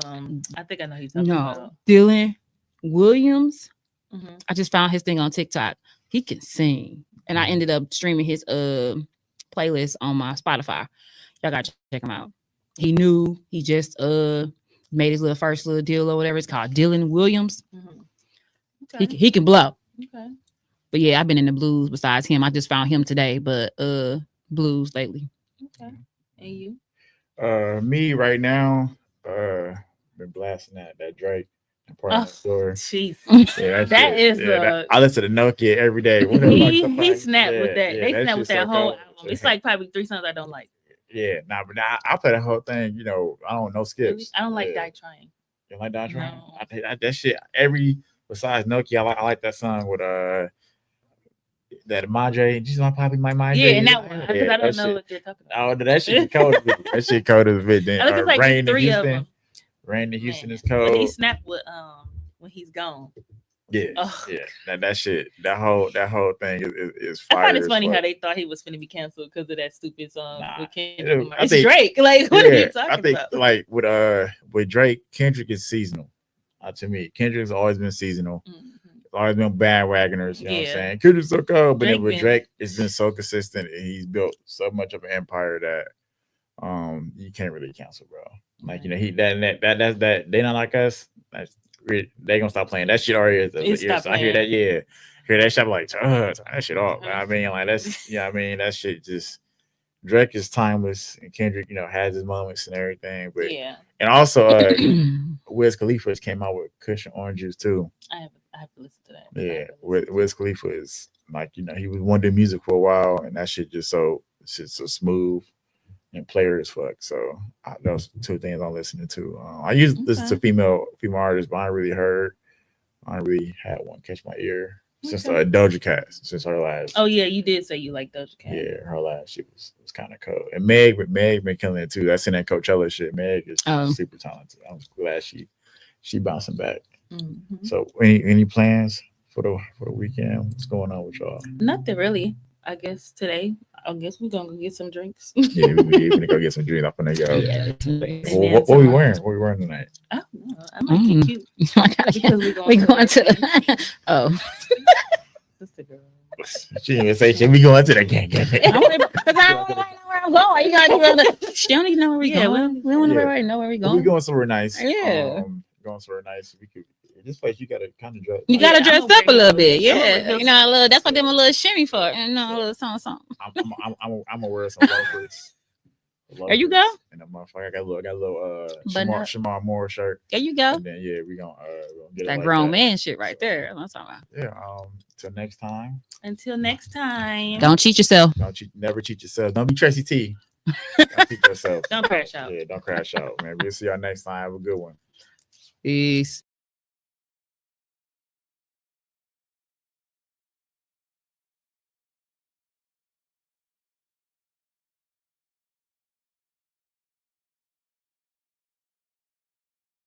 [SPEAKER 1] think I know who you're talking about.
[SPEAKER 3] Dylan Williams. I just found his thing on TikTok. He can sing, and I ended up streaming his playlist on my Spotify. Y'all gotta check him out. He just made his first little deal or whatever it's called. Dylan Williams. Okay. He can blow.
[SPEAKER 1] Okay.
[SPEAKER 3] But yeah, I've been in the blues besides him. I just found him today, but blues lately.
[SPEAKER 1] Okay. And you?
[SPEAKER 2] Me right now, been blasting that Drake.
[SPEAKER 1] Jeez.
[SPEAKER 2] Yeah, I listen to Nokia every day.
[SPEAKER 1] He snapped with that. They snapped with that whole album. It's like probably 3 songs I don't like.
[SPEAKER 2] Yeah, but I play the whole thing. I don't know skips.
[SPEAKER 1] I don't like Die Trying.
[SPEAKER 2] You don't like Die Trying?
[SPEAKER 1] No.
[SPEAKER 2] I that shit besides Nokia. I like that song with that Madre. She's my poppy, my mind.
[SPEAKER 1] Yeah, and that one because I don't know what they're talking about.
[SPEAKER 2] Oh, that shit cold. That shit cold as a bit. Then
[SPEAKER 1] I think it's like 3 of them.
[SPEAKER 2] Rain in Houston is cold.
[SPEAKER 1] But he snapped with when he's gone.
[SPEAKER 2] Yeah, that shit, that whole thing is fire.
[SPEAKER 1] I find it's funny how they thought he was going to be canceled because of that stupid song with Kendrick. It's Drake. Like, what are you talking about?
[SPEAKER 2] Like with Drake, Kendrick is seasonal. To me, Kendrick's always been seasonal. It's always been bandwagoners. You know what I'm saying? Kendrick's so cold, but then with Drake, it's been so consistent, and he's built so much of an empire that you can't really cancel, bro. Like, he that they not like us. They gonna stop playing that shit already. So I hear that, hear that shit. I'm like, turn that shit off. I mean, like that's that shit just. Drake is timeless, and Kendrick, has his moments and everything. But and also Wiz Khalifa came out with Kush and Orange Juice too.
[SPEAKER 1] I have to listen to that.
[SPEAKER 2] Yeah, Wiz Khalifa is like, he was one to music for a while, and that shit just so smooth. And player as fuck. So those 2 things I'm listening to. I used to listen to female artists, but I really had one catch my ear since Doja Cat, since her last.
[SPEAKER 1] Oh yeah, you did say you like Doja Cat.
[SPEAKER 2] Yeah, her last shit was kind of cool. And Meg been killing it too. That's in that Coachella shit. Meg is super talented. I'm glad she bouncing back. So any plans for the weekend? What's going on with y'all?
[SPEAKER 1] Nothing really. I guess today. I guess we're gonna go get some drinks.
[SPEAKER 2] Yeah, we're gonna go get some drinks. I'm gonna go. Yeah. What we wearing? What we wearing tonight?
[SPEAKER 1] I don't know. I might get cute.
[SPEAKER 3] Because we're going to. Oh.
[SPEAKER 1] Sister girl.
[SPEAKER 2] She didn't even say shit. We going to the gang.
[SPEAKER 3] Because I don't know where I'm going. You gotta she don't even know where we're going. We don't really know where we're going.
[SPEAKER 2] We're going somewhere nice.
[SPEAKER 3] Yeah.
[SPEAKER 2] Going somewhere nice. We could this place you gotta kind of dress.
[SPEAKER 3] You
[SPEAKER 1] Yeah,
[SPEAKER 3] gotta dress
[SPEAKER 1] I'm gonna
[SPEAKER 3] up a
[SPEAKER 1] bring
[SPEAKER 3] little
[SPEAKER 1] it
[SPEAKER 3] bit,
[SPEAKER 1] up. I'm
[SPEAKER 3] yeah.
[SPEAKER 1] gonna
[SPEAKER 3] You know, a little. That's what them a little shimmy for, and a little something.
[SPEAKER 2] I'm gonna wear some loafers.
[SPEAKER 3] There you go.
[SPEAKER 2] And a motherfucker, I got a little
[SPEAKER 3] Button up.
[SPEAKER 2] Shamar Moore shirt.
[SPEAKER 3] There you go.
[SPEAKER 2] And then yeah, we gonna get it
[SPEAKER 3] That
[SPEAKER 2] like
[SPEAKER 3] grown
[SPEAKER 2] that.
[SPEAKER 3] man shit right there. That's what I'm talking about.
[SPEAKER 2] Yeah. Till next time.
[SPEAKER 1] Until next time.
[SPEAKER 3] Don't cheat yourself.
[SPEAKER 2] Never cheat yourself. Don't be Tracy T. Don't cheat yourself.
[SPEAKER 1] Don't crash out.
[SPEAKER 2] Yeah, don't crash out, man. We'll see y'all next time. Have a good one.
[SPEAKER 3] Peace.